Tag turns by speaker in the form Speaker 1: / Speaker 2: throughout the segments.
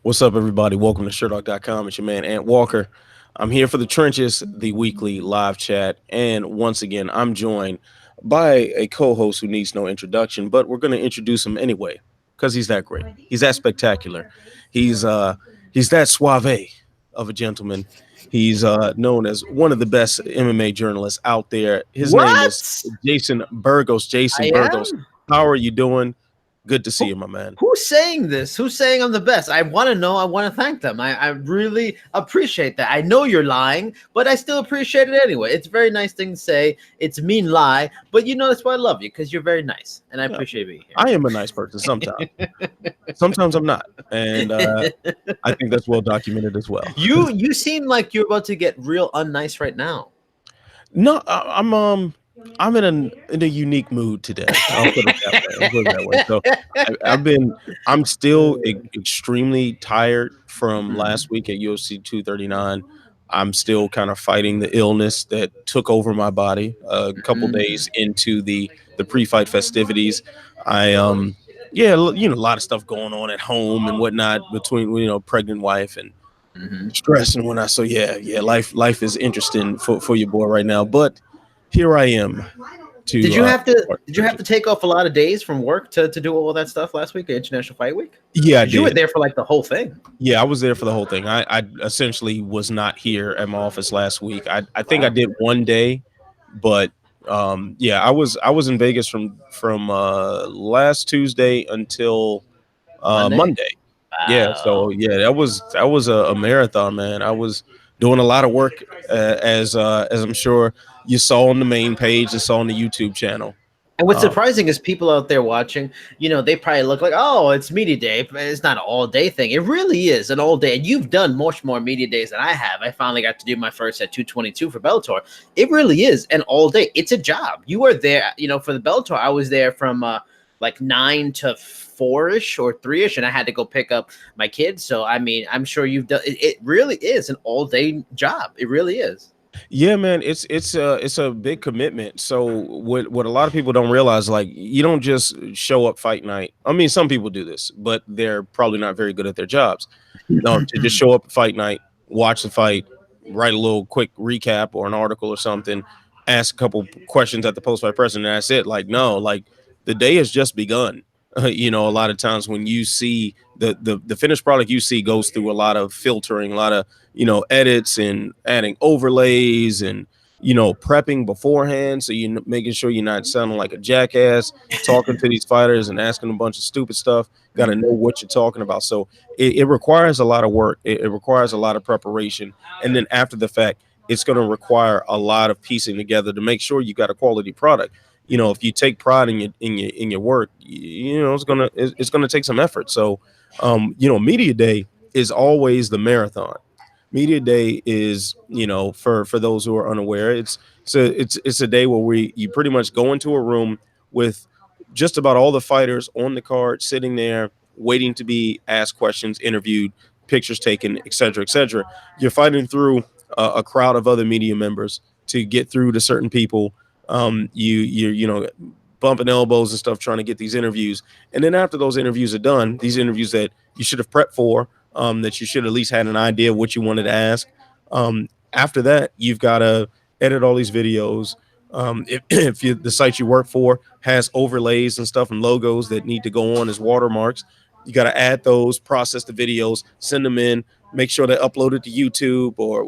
Speaker 1: What's up, everybody? Welcome to Sherdog.com. It's your man, Ant Walker. I'm here for the trenches, the weekly live chat. And once again, I'm joined by a co host who needs no introduction, but we're going to introduce him anyway because he's that great. He's that spectacular. He's that suave of a gentleman. He's known as one of the best MMA journalists out there. His name is
Speaker 2: What?
Speaker 1: Jason Burgos. Jason
Speaker 2: I
Speaker 1: Burgos,
Speaker 2: am?
Speaker 1: how are you doing? Good to see
Speaker 2: Who,
Speaker 1: you, my man.
Speaker 2: who's saying this? Who's saying I'm the best? I want to know. I want to thank them. I really appreciate that. I know you're lying, but I still appreciate it anyway. It's a very nice thing to say. It's a mean lie, but that's why I love you, because you're very nice, and I
Speaker 1: Yeah,
Speaker 2: appreciate being
Speaker 1: I am a nice person sometimes. Sometimes I'm not, and
Speaker 2: here.
Speaker 1: I think that's well documented as well.
Speaker 2: You seem like you're about to get real unnice right now.
Speaker 1: No, I'm in a unique mood today. I'll put it that way. I'll put it that way. So I'm still extremely tired from last week at UFC 239. I'm still kind of fighting the illness that took over my body a couple days into the pre-fight festivities. I yeah, a lot of stuff going on at home and whatnot between pregnant wife and stress and whatnot. So yeah, life is interesting for your boy right now. But here I am
Speaker 2: Did
Speaker 1: to
Speaker 2: you have to
Speaker 1: start
Speaker 2: did you have to take off a lot of days from work to do all that stuff last week at International Fight Week?
Speaker 1: Yeah, I
Speaker 2: Because you were
Speaker 1: did.
Speaker 2: there for like the whole thing.
Speaker 1: Yeah, I was there for the whole thing. I essentially was not here at my office last week. I think I did one day, but yeah, I was in Vegas from last Tuesday until
Speaker 2: Monday.
Speaker 1: Monday. Yeah, so
Speaker 2: Wow.
Speaker 1: yeah, that was a marathon, man. I was doing a lot of work, as I'm sure you saw on the main page and saw on the YouTube channel.
Speaker 2: And what's
Speaker 1: Um,
Speaker 2: surprising is people out there watching, they probably look like, oh, it's media day. But it's not an all day thing. It really is an all day. And you've done much more media days than I have. I finally got to do my first at 222 for Bellator. It really is an all day. It's a job. You are there, for the Bellator. I was there from like 9 to 4-ish or 3-ish, and I had to go pick up my kids. So, I mean, I'm sure you've done it. It really is an all day job. It really is.
Speaker 1: Yeah, man, it's a big commitment. So what a lot of people don't realize, like you don't just show up fight night. I mean, some people do this, but they're probably not very good at their jobs. No, to just show up at fight night, watch the fight, write a little quick recap or an article or something, ask a couple questions at the post fight presser, and that's it. Like no, like the day has just begun. A lot of times when you see the finished product, you see goes through a lot of filtering, a lot of edits and adding overlays and prepping beforehand, so you making sure you're not sounding like a jackass talking to these fighters and asking a bunch of stupid stuff. Got to know what you're talking about. So it requires a lot of work. It requires a lot of preparation, and then after the fact, it's going to require a lot of piecing together to make sure you got a quality product. If you take pride in your work, it's gonna take some effort. So media day is always the marathon. Media day is, for those who are unaware, it's a day where you pretty much go into a room with just about all the fighters on the card sitting there waiting to be asked questions, interviewed, pictures taken, etc., etc. You're fighting through a crowd of other media members to get through to certain people. You're bumping elbows and stuff trying to get these interviews, and then after those interviews are done, these interviews that you should have prepped for, that you should at least had an idea of what you wanted to ask. After that, you've got to edit all these videos. If the site you work for has overlays and stuff and logos that need to go on as watermarks, you got to add those, process the videos, send them in, make sure they're uploaded to YouTube, or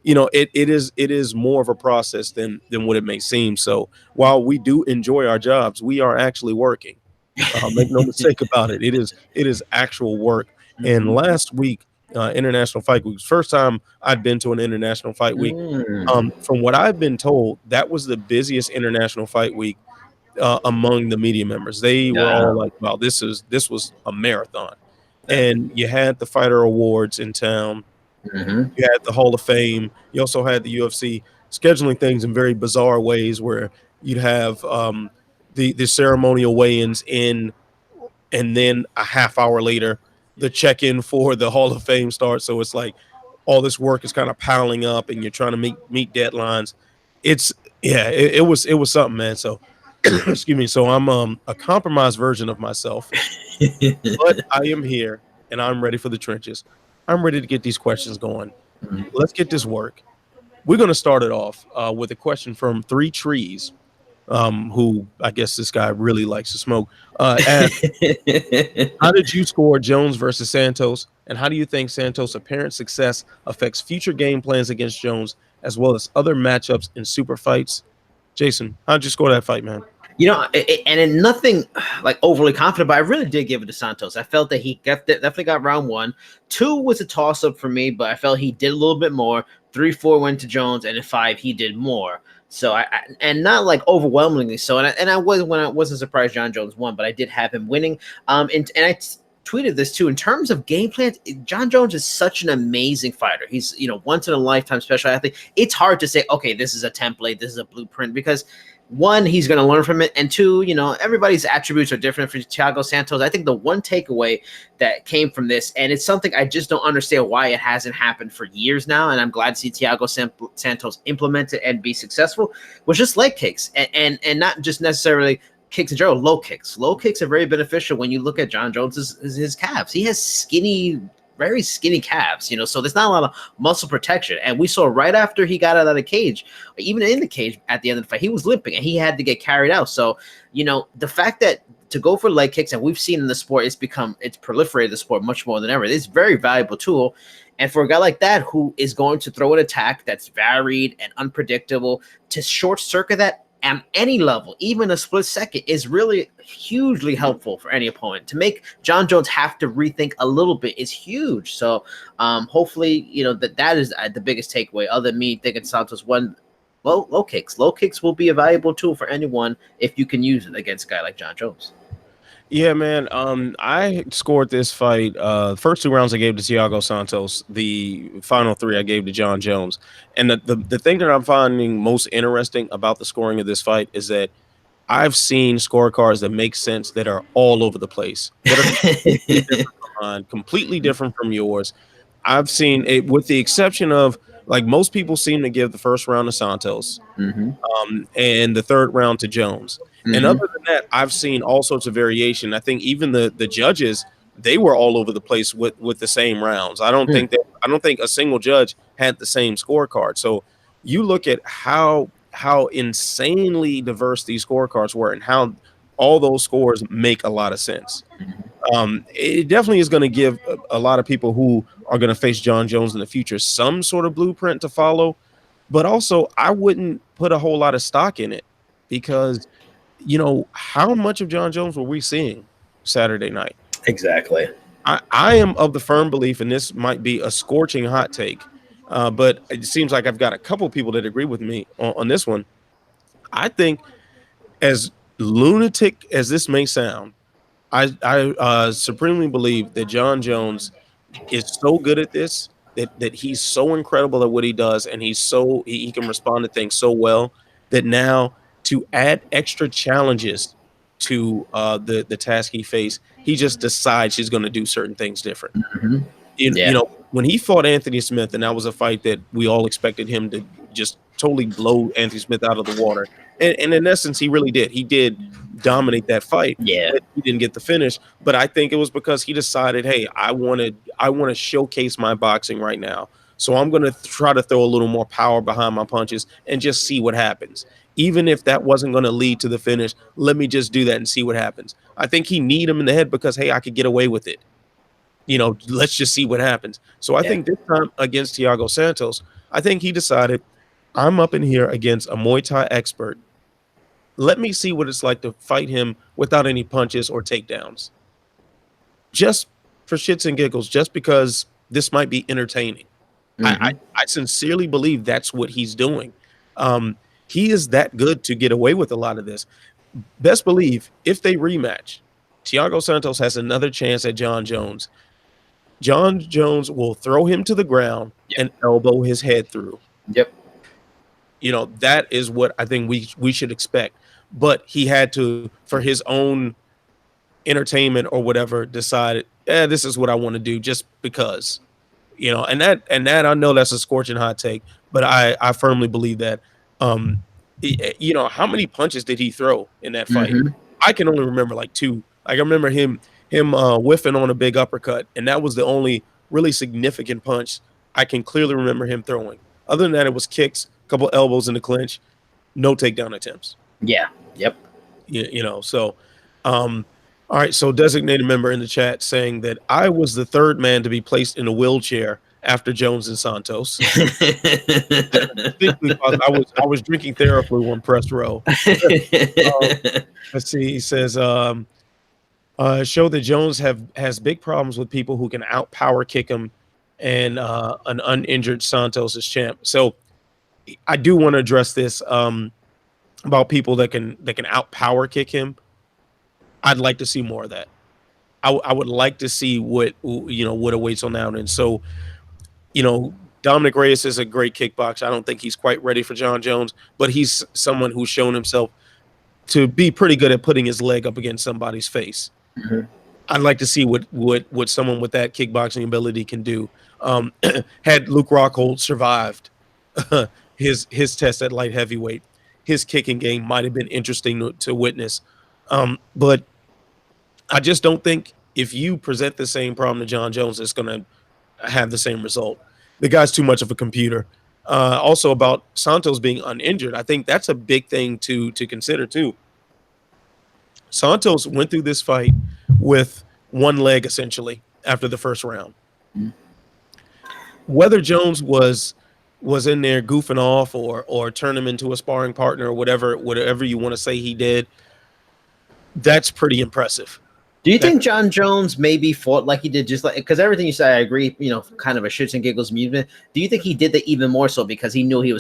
Speaker 1: it is more of a process than what it may seem. So while we do enjoy our jobs, we are actually working. Make no mistake about it. It is actual work. And
Speaker 2: Mhm.
Speaker 1: last week, International Fight Week, first time I'd been to an International Fight Week.
Speaker 2: Mm.
Speaker 1: From what I've been told, that was the busiest International Fight Week among the media members. They were all
Speaker 2: Yeah.
Speaker 1: like, "Wow, this was a marathon." And you had the fighter awards in town.
Speaker 2: Mhm.
Speaker 1: You had the Hall of Fame. You also had the UFC scheduling things in very bizarre ways, where you'd have the ceremonial weigh-ins in, and then a half hour later, the check-in for the Hall of Fame starts. So it's like all this work is kind of piling up, and you're trying to meet deadlines. It's yeah, it was something, man. So excuse me. So I'm a compromised version of myself, but I am here. and I'm ready for the trenches. I'm ready to get these questions going. Let's get this work. We're going to start it off with a question from Three Trees, who I guess this guy really likes to smoke. Asked, how did you score Jones versus Santos? And how do you think Santos' apparent success affects future game plans against Jones, as well as other matchups in super fights? Jason, how'd you score that fight, man?
Speaker 2: Nothing like overly confident, but I really did give it to Santos. I felt that he definitely got round one. Two was a toss up for me, but I felt he did a little bit more. 3-4 went to Jones, and in 5 he did more. So and not like overwhelmingly so. And I wasn't surprised John Jones won, but I did have him winning. And I tweeted this too. In terms of game plans, John Jones is such an amazing fighter. He's once in a lifetime special athlete. It's hard to say, okay, this is a template, this is a blueprint, because one, he's going to learn from it, and two, everybody's attributes are different. For Thiago Santos, I think the one takeaway that came from this, and it's something I just don't understand why it hasn't happened for years now, and I'm glad to see Thiago Santos implement it and be successful, was just leg kicks, and not just necessarily kicks in general, low kicks. Low kicks are very beneficial when you look at John Jones's his calves. He has very skinny calves, so there's not a lot of muscle protection. And we saw right after he got out of the cage, even in the cage at the end of the fight, he was limping and he had to get carried out. So, the fact that to go for leg kicks, and we've seen in the sport, it's proliferated the sport much more than ever. It's a very valuable tool. And for a guy like that, who is going to throw an attack that's varied and unpredictable, to short circuit that at any level, even a split second, is really hugely helpful for any opponent. To make John Jones have to rethink a little bit is huge. So hopefully, that is the biggest takeaway, other than me thinking Santos won. Low kicks. Low kicks will be a valuable tool for anyone if you can use it against a guy like John Jones.
Speaker 1: Yeah, man. I scored this fight. First 2 rounds I gave to Thiago Santos. The final 3 I gave to John Jones. And the thing that I'm finding most interesting about the scoring of this fight is that I've seen scorecards that make sense that are all over the place, that are completely different from mine, completely different from yours. I've seen it, with the exception of, like, most people seem to give the first round to Santos, and the third round to Jones. And other than that, I've seen all sorts of variation. I think even the judges, they were all over the place with the same rounds. I don't think a single judge had the same scorecard. So you look at how insanely diverse these scorecards were and how all those scores make a lot of sense. It definitely is going to give a lot of people who are going to face John Jones in the future some sort of blueprint to follow. But also, I wouldn't put a whole lot of stock in it because, how much of John Jones were we seeing Saturday night?
Speaker 2: Exactly.
Speaker 1: I am of the firm belief, and this might be a scorching hot take, but it seems like I've got a couple people that agree with me on this one. I think, as lunatic as this may sound, I supremely believe that John Jones is so good at this, that he's so incredible at what he does, and he can respond to things so well, that now, to add extra challenges to the task he faced, he just decides he's going to do certain things different. When he fought Anthony Smith, and that was a fight that we all expected him to just totally blow Anthony Smith out of the water. And in essence, he really did. He did dominate that fight.
Speaker 2: Yeah.
Speaker 1: He didn't get the finish, but I think it was because he decided, hey, I want to showcase my boxing right now. So I'm going to try to throw a little more power behind my punches and just see what happens. Even if that wasn't going to lead to the finish, let me just do that and see what happens. I think he kneed him in the head because, hey, I could get away with it. Let's just see what happens. So I think this time against Thiago Santos, I think he decided, I'm up in here against a Muay Thai expert. Let me see what it's like to fight him without any punches or takedowns. Just for shits and giggles, just because this might be entertaining. I sincerely believe that's what he's doing. He is that good to get away with a lot of this. Best believe, if they rematch, Thiago Santos has another chance at John Jones. John Jones will throw him to the ground and elbow his head through.
Speaker 2: Yep.
Speaker 1: That is what I think we should expect. But he had to, for his own entertainment or whatever, decide, this is what I want to do just because. And that I know that's a scorching hot take, but I firmly believe that. How many punches did he throw in that fight? I can only remember like 2. Like, I remember him him whiffing on a big uppercut, and that was the only really significant punch I can clearly remember him throwing. Other than that, it was kicks, a couple elbows in the clinch, no takedown attempts.
Speaker 2: Yeah. Yep.
Speaker 1: So all right, so designated member in the chat saying that I was the third man to be placed in a wheelchair after Jones and Santos. Distinctly positive. I was drinking Theraflu on press row. Um, let's see. He says, show that Jones has big problems with people who can outpower kick him, and an uninjured Santos is champ. So I do want to address this about people that can outpower kick him. I'd like to see more of that. I would like to see what awaits on that. And so, Dominic Reyes is a great kickboxer. I don't think he's quite ready for John Jones, but he's someone who's shown himself to be pretty good at putting his leg up against somebody's face.
Speaker 2: Mhm.
Speaker 1: I'd like to see what someone with that kickboxing ability can do. Had Luke Rockhold survived his test at light heavyweight, his kicking game might have been interesting to witness. But I just don't think if you present the same problem to John Jones, it's going to have the same result. The guy's too much of a computer. Also about Santos being uninjured, I think that's a big thing to consider too. Santos went through this fight with one leg essentially after the first round.
Speaker 2: Mhm.
Speaker 1: Whether Jones was in there goofing off or turn him into a sparring partner or whatever you want to say he did, that's pretty impressive.
Speaker 2: Do you
Speaker 1: That
Speaker 2: think John Jones maybe fought like he did, just like, because everything you say, I agree, kind of a shits and giggles movement. Do you think he did that even more so because he knew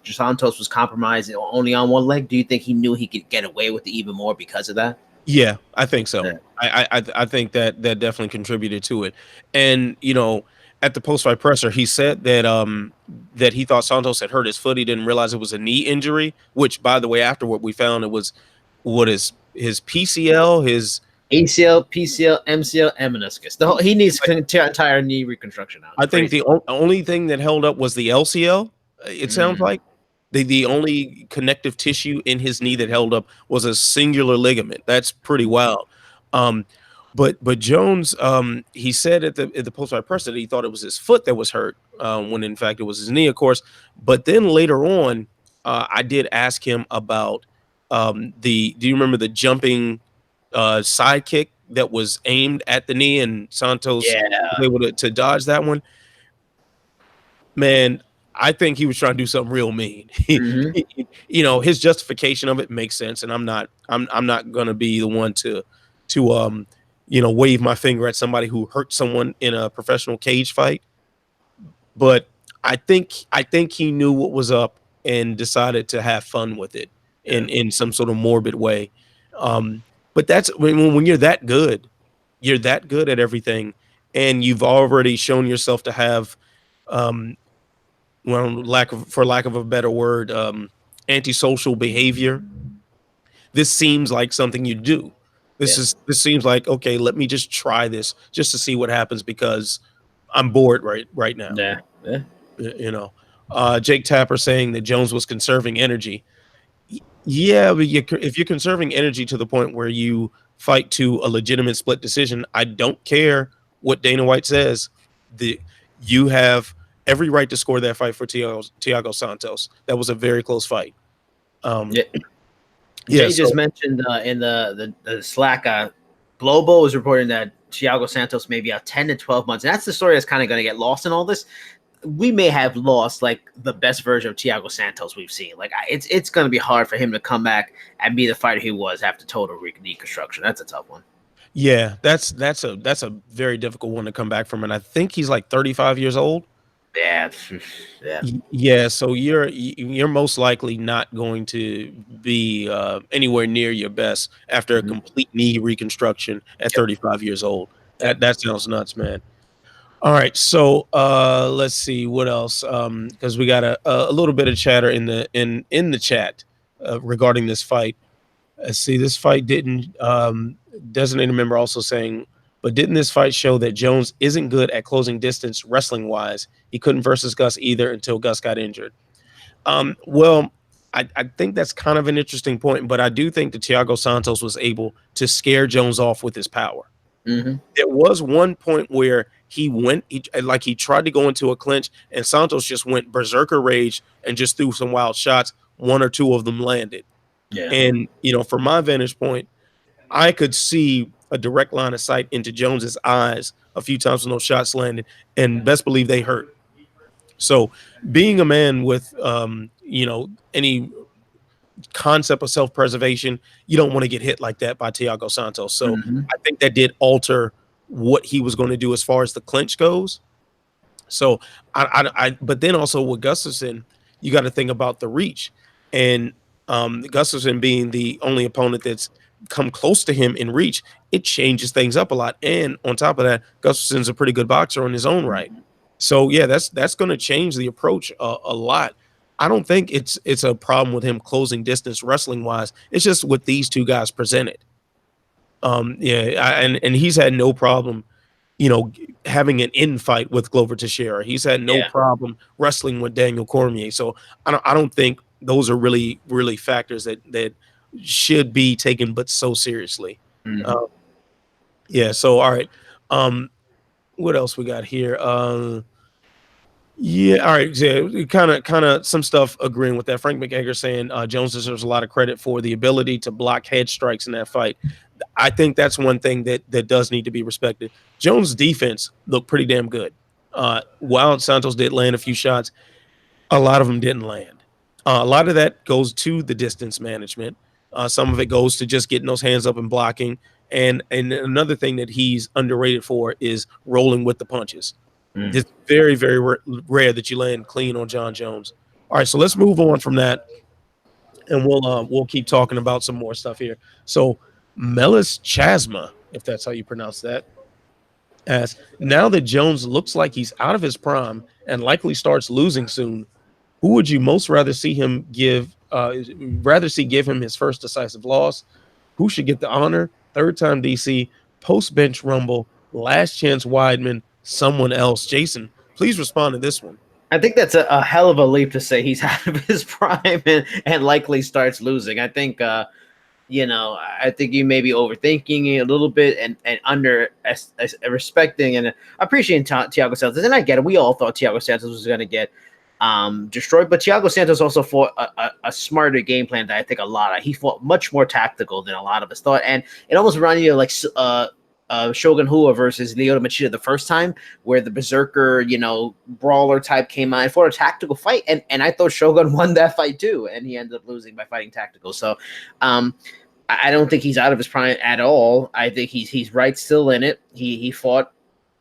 Speaker 2: Santos was compromised only on one leg? Do you think he knew he could get away with it even more because of that?
Speaker 1: Yeah, I think so.
Speaker 2: Yeah.
Speaker 1: I think that definitely contributed to it. And at the post fight presser, he said that he thought Santos had hurt his foot. He didn't realize it was a knee injury. Which, by the way, afterward we found it was what is his PCL, his
Speaker 2: ACL, PCL, MCL, and meniscus. He needs entire knee reconstruction now.
Speaker 1: I think the only thing that held up was the LCL. It sounds like the only connective tissue in his knee that held up was a singular ligament. That's pretty wild. Um, but Jones, he said at the post fight press that he thought it was his foot that was hurt, when in fact it was his knee, of course. But then later on, I did ask him about the. Do you remember the jumping side kick that was aimed at the knee and Santos was
Speaker 2: Yeah.
Speaker 1: able to dodge that one? Man, I think he was trying to do something real mean.
Speaker 2: Mhm.
Speaker 1: His justification of it makes sense, and I'm not gonna be the one to wave my finger at somebody who hurt someone in a professional cage fight. But I think he knew what was up and decided to have fun with it
Speaker 2: Yeah.
Speaker 1: in some sort of morbid way. But that's when you're that good at everything, and you've already shown yourself to have um, for lack of a better word, antisocial behavior. This seems like something you do.
Speaker 2: Yeah.
Speaker 1: This seems like, okay, let me just try this just to see what happens because I'm bored right now.
Speaker 2: Yeah. Yeah.
Speaker 1: Jake Tapper saying that Jones was conserving energy. Yeah, but if you're conserving energy to the point where you fight to a legitimate split decision, I don't care what Dana White says. You have every right to score that fight for Thiago Santos. That was a very close fight. Um,
Speaker 2: Yeah.
Speaker 1: yeah,
Speaker 2: Jay just mentioned in the Slack, Globo is reporting that Thiago Santos may be out 10 to 12 months. And that's the story that's kind of going to get lost in all this. We may have lost like the best version of Thiago Santos we've seen. Like it's going to be hard for him to come back and be the fighter he was after total reconstruction. That's a tough one.
Speaker 1: yeah, that's a very difficult one to come back from, and I think he's like 35 years old.
Speaker 2: Yeah, yeah,
Speaker 1: Yeah, so you're most likely not going to be anywhere near your best after a complete knee reconstruction at 35 years old.
Speaker 2: Yep.
Speaker 1: That sounds nuts, man. All right, so let's see what else, because we got a little bit of chatter in the chat regarding this fight. Let's see, this fight didn't designated member also saying, but didn't this fight show that Jones isn't good at closing distance wrestling wise? He couldn't versus Gus either until Gus got injured. Well, I think that's kind of an interesting point, but I do think that Thiago Santos was able to scare Jones off with his power.
Speaker 2: Mm-hmm.
Speaker 1: There was one point where he tried to go into a clinch, and Santos just went berserker rage and just threw some wild shots. One or two of them landed.
Speaker 2: Yeah.
Speaker 1: And, from my vantage point, I could see a direct line of sight into Jones's eyes a few times when those shots landed, and best believe they hurt. So, being a man with, any concept of self-preservation, you don't want to get hit like that by Thiago Santos. So,
Speaker 2: Mm-hmm.
Speaker 1: I think that did alter what he was going to do as far as the clinch goes. So, but then also with Gustafson, you got to think about the reach, and Gustafson being the only opponent that's come close to him in reach, it changes things up a lot. And on top of that, Gustafson's a pretty good boxer in his own right. So yeah, that's going to change the approach a lot. I don't think it's a problem with him closing distance wrestling wise. It's just what these two guys presented. And he's had no problem, having an infight with Glover Teixeira. He's had no
Speaker 2: Yeah.
Speaker 1: problem wrestling with Daniel Cormier. So I don't think those are really, really factors that should be taken but so seriously.
Speaker 2: Mm-hmm.
Speaker 1: Uh, yeah. So all right. What else we got here? Yeah, all right. Yeah, kind of some stuff agreeing with that. Frank McEgger saying Jones deserves a lot of credit for the ability to block head strikes in that fight. I think that's one thing that does need to be respected. Jones' defense looked pretty damn good. While Santos did land a few shots, a lot of them didn't land. A lot of that goes to the distance management. Some of it goes to just getting those hands up and blocking. And another thing that he's underrated for is rolling with the punches.
Speaker 2: Mm.
Speaker 1: It's very, very rare that you land clean on John Jones. All right, so let's move on from that, and we'll keep talking about some more stuff here. So Melis Chasma, if that's how you pronounce that, asks, now that Jones looks like he's out of his prime and likely starts losing soon, who would you most rather see give him his first decisive loss? Who should get the honor? Third time DC, post bench rumble, last chance Weidman, someone else. Jason, please respond to this one.
Speaker 2: I think that's a hell of a leap to say he's out of his prime and likely starts losing. I think I think you may be overthinking it a little bit and under respecting and appreciating Thiago Santos. And I get it. We all thought Thiago Santos was going to get destroyed, but Thiago Santos also fought a smarter game plan that I think a lot of. He fought much more tactical than a lot of us thought, and it almost reminded you of like Shogun Hua versus Lyoto Machida the first time, where the berserker, brawler type came out and fought a tactical fight, and I thought Shogun won that fight too, and he ended up losing by fighting tactical. So, I don't think he's out of his prime at all. I think he's right still in it. He fought,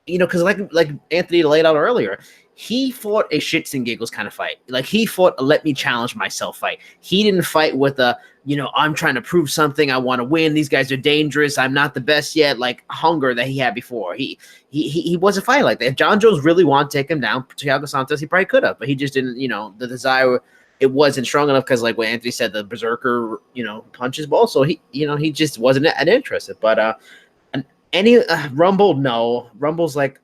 Speaker 2: because like Anthony laid out earlier, he fought a shits and giggles kind of fight. Like he fought a let me challenge myself fight. He didn't fight with a, I'm trying to prove something. I want to win. These guys are dangerous. I'm not the best yet. Like hunger that he had before. He wasn't fighting like that. If John Jones really wanted to take him down, Thiago Santos, he probably could have, but he just didn't, the desire, it wasn't strong enough because like what Anthony said, the berserker, punches ball. So he just wasn't interested. But any Rumble, no. Rumble's like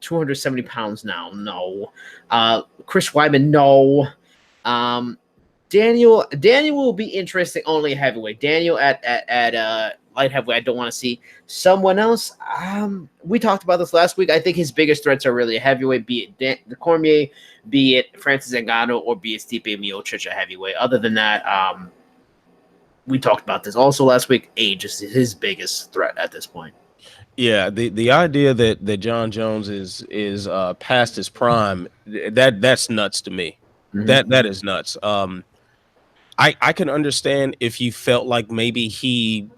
Speaker 2: 270 pounds now. No. Chris Weidman, no. Daniel will be interesting only at heavyweight. Daniel at light heavyweight, I don't want to see. Someone else, we talked about this last week. I think his biggest threats are really a heavyweight, be it the Cormier, be it Francis Ngannou, or be it Stipe Miocic at heavyweight. Other than that, we talked about this also last week. Age is his biggest threat at this point.
Speaker 1: Yeah, the idea that John Jones is past his prime, that's nuts to me.
Speaker 2: Mm-hmm.
Speaker 1: That is nuts. I can understand if you felt like maybe he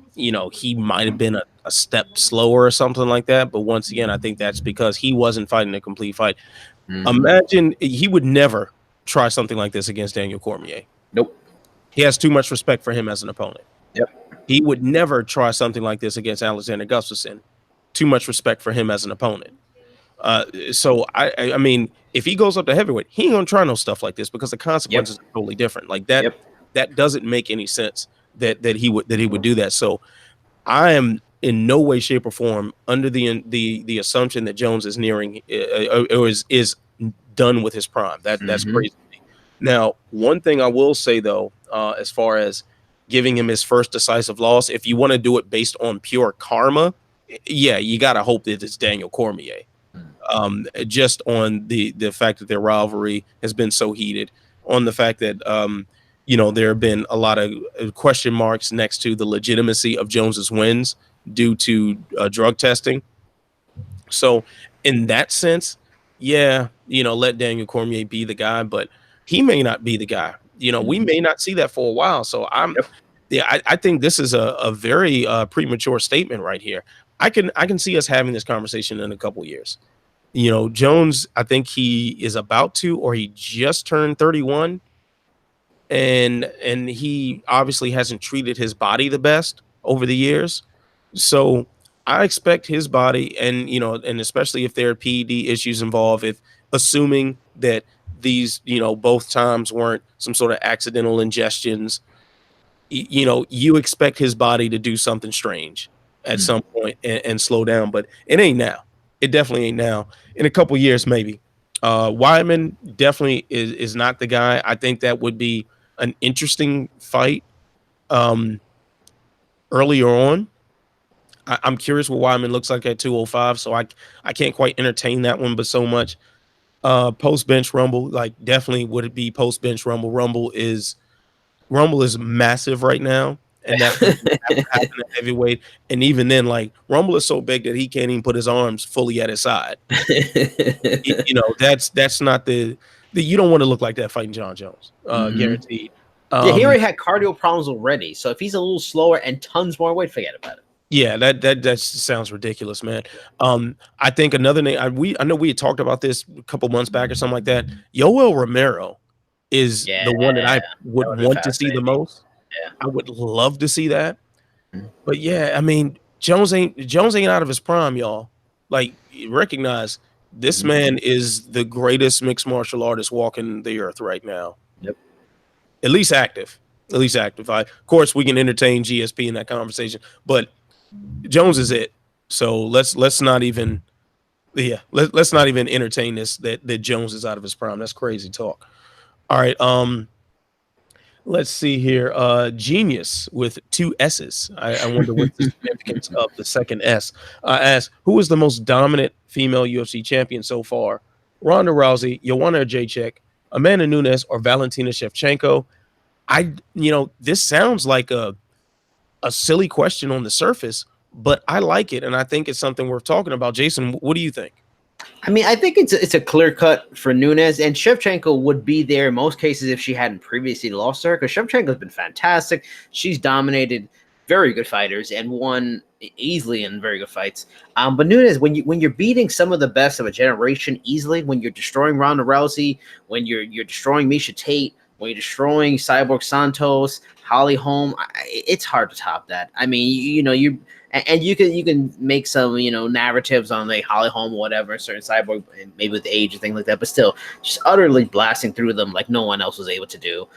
Speaker 1: might have been a step slower or something like that. But once again, I think that's because he wasn't fighting a complete fight.
Speaker 2: Mm-hmm.
Speaker 1: Imagine he would never try something like this against Daniel Cormier.
Speaker 2: Nope.
Speaker 1: He has too much respect for him as an opponent.
Speaker 2: Yep.
Speaker 1: He would never try something like this against Alexander Gustafsson. Too much respect for him as an opponent. So I mean, if he goes up to heavyweight, he ain't gonna try no stuff like this because the consequences are totally different. Like that.
Speaker 2: Yep.
Speaker 1: That doesn't make any sense that he would do that. So I am in no way, shape, or form under the assumption that Jones is nearing or is done with his prime. That's crazy. Now, one thing I will say though, as far as giving him his first decisive loss, if you want to do it based on pure karma, yeah, you got to hope that it's Daniel Cormier. Just on the fact that their rivalry has been so heated, on the fact that there have been a lot of question marks next to the legitimacy of Jones's wins due to drug testing. So in that sense, yeah, let Daniel Cormier be the guy, but he may not be the guy. We
Speaker 2: Mhm.
Speaker 1: may not see that for a while. So
Speaker 2: Yep.
Speaker 1: yeah, I think this is a very premature statement right here. I can see us having this conversation in a couple years. Jones, I think he is about to, or he just turned 31, and he obviously hasn't treated his body the best over the years. So I expect his body, and especially if there are PED issues involved, if assuming that these, both times weren't some sort of accidental ingestions, you expect his body to do something strange at some
Speaker 2: Mhm.
Speaker 1: point and slow down, but it ain't now. It definitely ain't now. In a couple years, maybe. Weidman definitely is not the guy. I think that would be an interesting fight um, earlier on. I'm curious what Weidman looks like at 205, so I can't quite entertain that one, but so much. Post bench Rumble, like definitely would it be post bench Rumble? Rumble is massive right now, and that doesn't have to happen at heavyweight. And even then, like Rumble is so big that he can't even put his arms fully at his side. That's not the you don't want to look like that fighting John Jones,
Speaker 2: Mhm.
Speaker 1: guaranteed.
Speaker 2: Yeah, he
Speaker 1: Um,
Speaker 2: already had cardio problems already. So if he's a little slower and tons more weight, forget about it.
Speaker 1: yeah, that sounds ridiculous, man. I think another name I know we had talked about this a couple months back or something like that. Yoel Romero is
Speaker 2: Yeah,
Speaker 1: the one that I
Speaker 2: that
Speaker 1: would
Speaker 2: would be
Speaker 1: want to see the
Speaker 2: fascinating.
Speaker 1: most. I would love to see that.
Speaker 2: Yeah.
Speaker 1: But yeah, I mean, Jones ain't out of his prime, y'all. Like, recognize this
Speaker 2: Mhm.
Speaker 1: man is the greatest mixed martial artist walking the earth right now.
Speaker 2: Yep.
Speaker 1: At least active. At least active. Of course, we can entertain GSP in that conversation, but Jones is it. So let's not even let's not even entertain this that Jones is out of his prime. That's crazy talk. All right. Let's see here. Genius with two S's. I wonder what's the significance of the second S. Asks, who is the most dominant female UFC champion so far? Ronda Rousey, Joanna Jacek, Amanda Nunes, or Valentina Shevchenko? This sounds like a silly question on the surface, but I like it, and I think it's something worth talking about. Jason, what do you think?
Speaker 2: I mean, I think it's a clear cut for Nunes, and Shevchenko would be there in most cases if she hadn't previously lost her, because Shevchenko's been fantastic. She's dominated very good fighters and won easily in very good fights. But Nunes, when you're beating some of the best of a generation easily, when you're destroying Ronda Rousey, when you're destroying Misha Tate, when you're destroying Cyborg Santos, Holly Holm, it's hard to top that. I mean, and you can make some narratives on like Holly Holm or whatever, certain cyborg, and maybe with age and things like that, but still, just utterly blasting through them like no one else was able to do.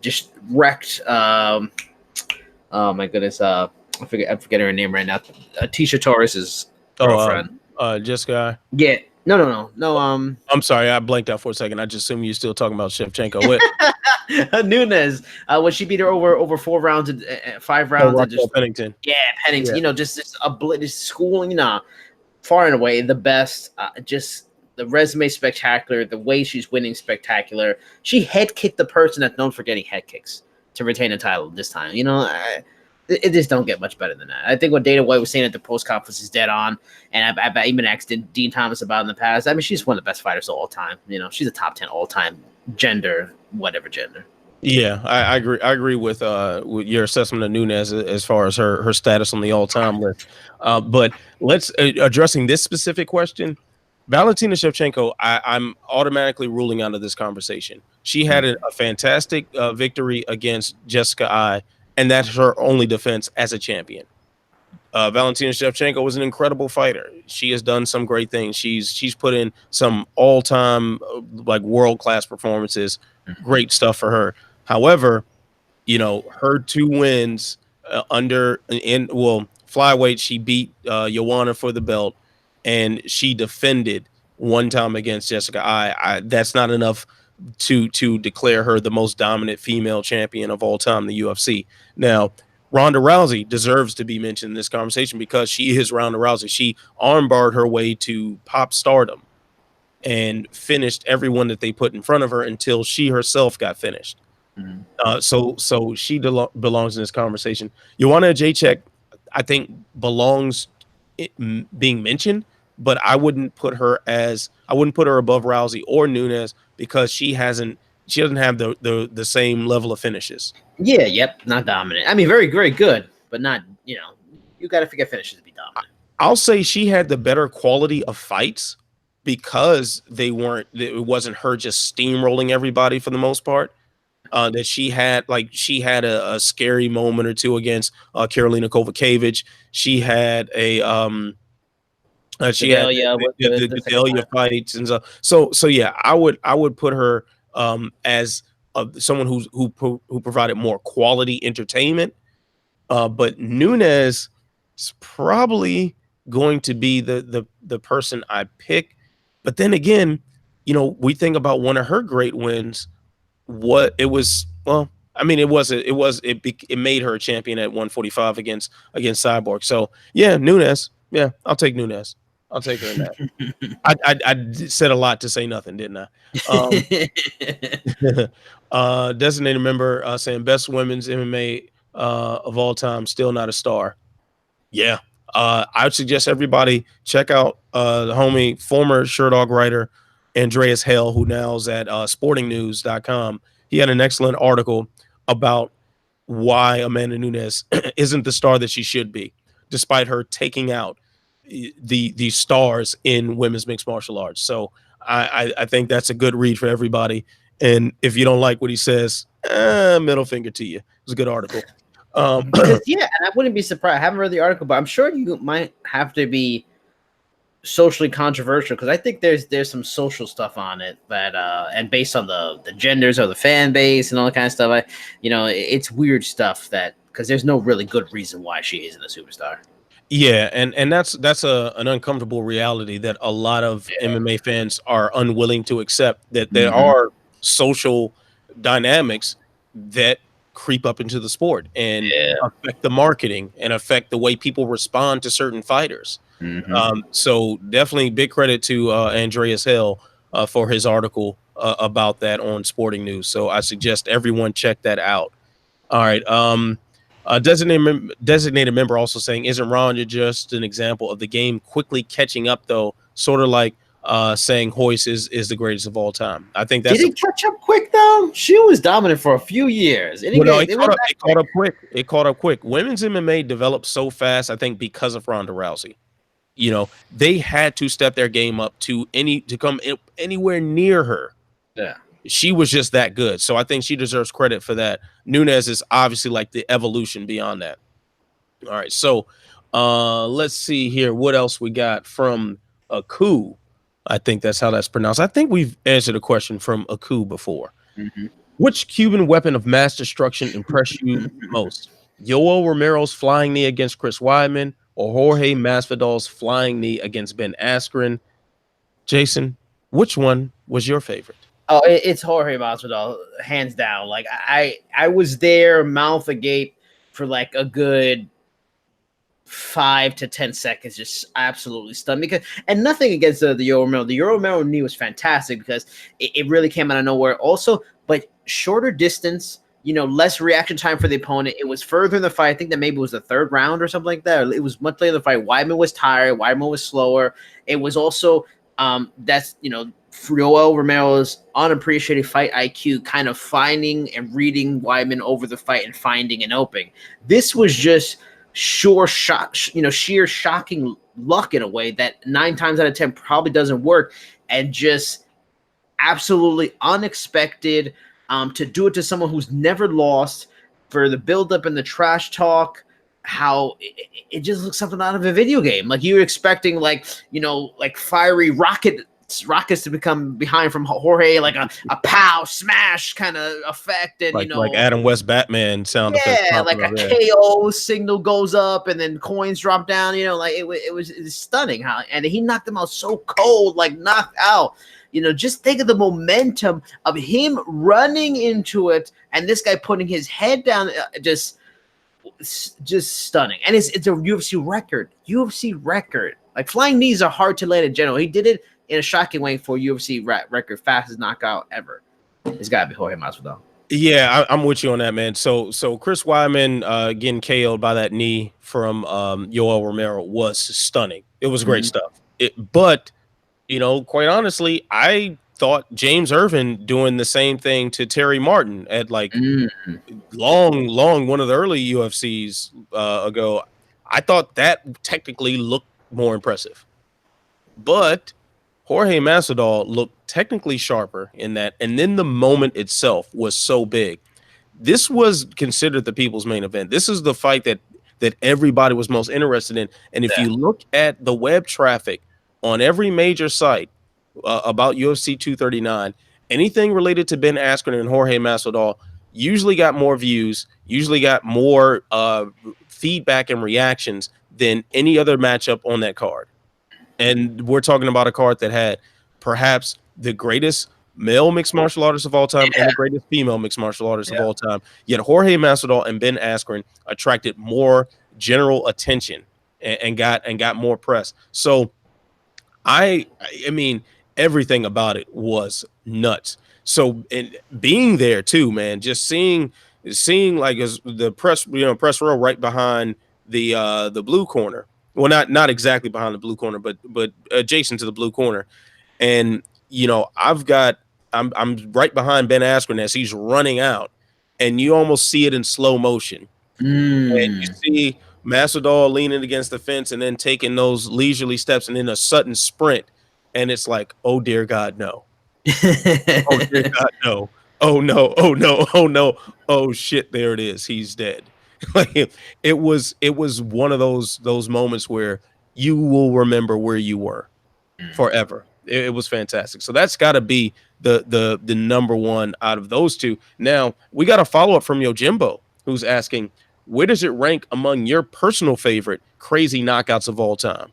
Speaker 2: Just wrecked. Oh my goodness. I'm forgetting her name right now. Tisha Torres's
Speaker 1: Oh,
Speaker 2: girlfriend.
Speaker 1: Jessica.
Speaker 2: Yeah. No.
Speaker 1: I'm sorry, I blanked out for a second. I just assume you're still talking about Shevchenko. What?
Speaker 2: Nunes, when she beat her over 4 rounds and 5 rounds, and
Speaker 1: Raquel
Speaker 2: just
Speaker 1: Pennington.
Speaker 2: yeah, Pennington.
Speaker 1: Yeah.
Speaker 2: Just just schooling. Far and away the best. Just the resume spectacular. The way she's winning spectacular. She head kicked the person that's known for getting head kicks to retain the title this time. It just don't get much better than that. I think what Dana White was saying at the post conference is dead on, and I've even asked Dean Thomas about it in the past. I mean, she's one of the best fighters of all time. She's a top 10 all time gender, whatever gender.
Speaker 1: Yeah, I agree. I agree with your assessment of Nunes as far as her status on the all time list. But let's addressing this specific question. Valentina Shevchenko, I'm automatically ruling out of this conversation. She had a fantastic victory against Jessica I, and that's her only defense as a champion. Valentina Shevchenko was an incredible fighter. She has done some great things. She's put in some all time like world class performances. Great stuff for her. However, her two wins under in well flyweight, she beat Joanna for the belt, and she defended one time against Jessica. That's not enough to declare her the most dominant female champion of all time in the UFC. Now, Ronda Rousey deserves to be mentioned in this conversation because she is Ronda Rousey. She armbarred her way to pop stardom and finished everyone that they put in front of her until she herself got finished.
Speaker 2: Mhm.
Speaker 1: So she belongs in this conversation. Joanna Jacek, I think, belongs being mentioned, but I wouldn't put her above Rousey or Nunes because she doesn't have the same level of finishes.
Speaker 2: Yeah, yep, not dominant. I mean, very, very good, but not, you got to forget finishes to be dominant.
Speaker 1: I'll say she had the better quality of fights because it wasn't her just steamrolling everybody for the most part. That she had a scary moment or two against Karolina Kovacevic. She had she had
Speaker 2: Vidalia with
Speaker 1: the
Speaker 2: the second
Speaker 1: Gadelia
Speaker 2: time.
Speaker 1: fights and so yeah, I would put her as someone who provided more quality entertainment. But Nunes is probably going to be the person I pick. But then again, we think about one of her great wins. What it was, well, I mean, it made her a champion at 145 against Cyborg. So yeah, Nunes. Yeah, I'll take Nunes. I'll take her in that. I said a lot to say nothing, didn't I? Um, designated member saying best women's MMA of all time, still not a star. Yeah. I would suggest everybody check out the homie, former Sherdog writer, Andreas Hale, who now is at sportingnews.com. He had an excellent article about why Amanda Nunes isn't the star that she should be, despite her taking out the stars in women's mixed martial arts. So I think that's a good read for everybody. And if you don't like what he says, middle finger to you. It was a good article.
Speaker 2: Because yeah, and I wouldn't be surprised. I haven't read the article, but I'm sure you might have to be socially controversial because I think there's some social stuff on it that and based on the genders of the fan base and all that kind of stuff. It's weird stuff that because there's no really good reason why she isn't a superstar.
Speaker 1: Yeah, and that's an uncomfortable reality that a lot of
Speaker 2: Yeah.
Speaker 1: MMA fans are unwilling to accept, that there
Speaker 2: Mhm.
Speaker 1: are social dynamics that creep up into the sport and
Speaker 2: Yeah.
Speaker 1: affect the marketing and affect the way people respond to certain fighters.
Speaker 2: Mhm.
Speaker 1: So definitely big credit to Andreas Hill for his article about that on Sporting News. So I suggest everyone check that out. All right. Designated member also saying, isn't Ronda just an example of the game quickly catching up, though? Sort of like saying Hoist is the greatest of all time. I think
Speaker 2: Did
Speaker 1: that's
Speaker 2: it catch up quick though? She was dominant for a few years. It didn't
Speaker 1: no,
Speaker 2: get it went
Speaker 1: it caught up quick. It caught up quick. Women's MMA developed so fast, I think, because of Ronda Rousey. They had to step their game up to come anywhere near her.
Speaker 2: Yeah.
Speaker 1: She was just that good. So I think she deserves credit for that. Nunes is obviously like the evolution beyond that. All right. So let's see here. What else we got from Aku? I think that's how that's pronounced. I think we've answered a question from Aku before.
Speaker 2: Mhm.
Speaker 1: Which Cuban weapon of mass destruction impressed you most? Yoel Romero's flying knee against Chris Weidman or Jorge Masvidal's flying knee against Ben Askren? Jason, which one was your favorite?
Speaker 2: Oh, it's Jorge Masvidal, hands down. Like I was there, mouth agape for like a good 5 to 10 seconds, just absolutely stunned. Because and nothing against the Euro Romero. The Euro Romero knee was fantastic because it really came out of nowhere. Also, but shorter distance, less reaction time for the opponent. It was further in the fight. I think that maybe it was the third round or something like that. It was much later in the fight. Weidman was tired. Weidman was slower. It was also that's Yoel Romero's unappreciated fight IQ, kind of finding and reading Weidman over the fight and finding an opening. This was just sheer shocking luck in a way that 9 times out of 10 probably doesn't work, and just absolutely unexpected to do it to someone who's never lost, for the buildup and the trash talk. How it just looks something out of a video game. Like you were expecting, like fiery rockets to become behind from Jorge, like a pow smash kind of effect, and
Speaker 1: Like Adam West Batman sound effects
Speaker 2: yeah,
Speaker 1: popping
Speaker 2: like
Speaker 1: up
Speaker 2: a
Speaker 1: there.
Speaker 2: KO signal goes up and then coins drop down. Like it was stunning how, and he knocked him out so cold, like knocked out. Just think of the momentum of him running into it and this guy putting his head down. Just just stunning, and it's a UFC record. Like flying knees are hard to land in general. He did it in a shocking way for UFC record, fastest knockout ever. It's got to be Jorge Masvidal.
Speaker 1: Yeah, I'm with you on that, man. So Chris Weidman getting KO'd by that knee from Yoel Romero was stunning. It was great stuff. But quite honestly, I thought James Irvin doing the same thing to Terry Martin at like long one of the early UFCs ago. I thought that technically looked more impressive, but Jorge Masvidal looked technically sharper in that, and then the moment itself was so big. This was considered the people's main event. This is the fight that everybody was most interested in. And if you look at the web traffic on every major site about UFC 239, anything related to Ben Askren and Jorge Masvidal usually got more views, usually got more feedback and reactions than any other matchup on that card. And we're talking about a card that had perhaps the greatest male mixed martial artists of all time and the greatest female mixed martial artists of all time. Yet Jorge Masvidal and Ben Askren attracted more general attention and got more press. So I mean, everything about it was nuts. So, and being there too, man, just seeing like as the press row right behind the blue corner. Well, not exactly behind the blue corner, but adjacent to the blue corner. And I'm right behind Ben Askren as he's running out, and you almost see it in slow motion. And you see Masvidal leaning against the fence and then taking those leisurely steps and then a sudden sprint. And it's like, oh, dear God, no. Oh, dear God, no. Oh, no. Oh, no. Oh, no. Oh, shit. There it is. He's dead. Like it was one of those moments where you will remember where you were forever. It was fantastic. So that's got to be the number one out of those two. Now, we got a follow-up from Yojimbo, who's asking, where does it rank among your personal favorite crazy knockouts of all time?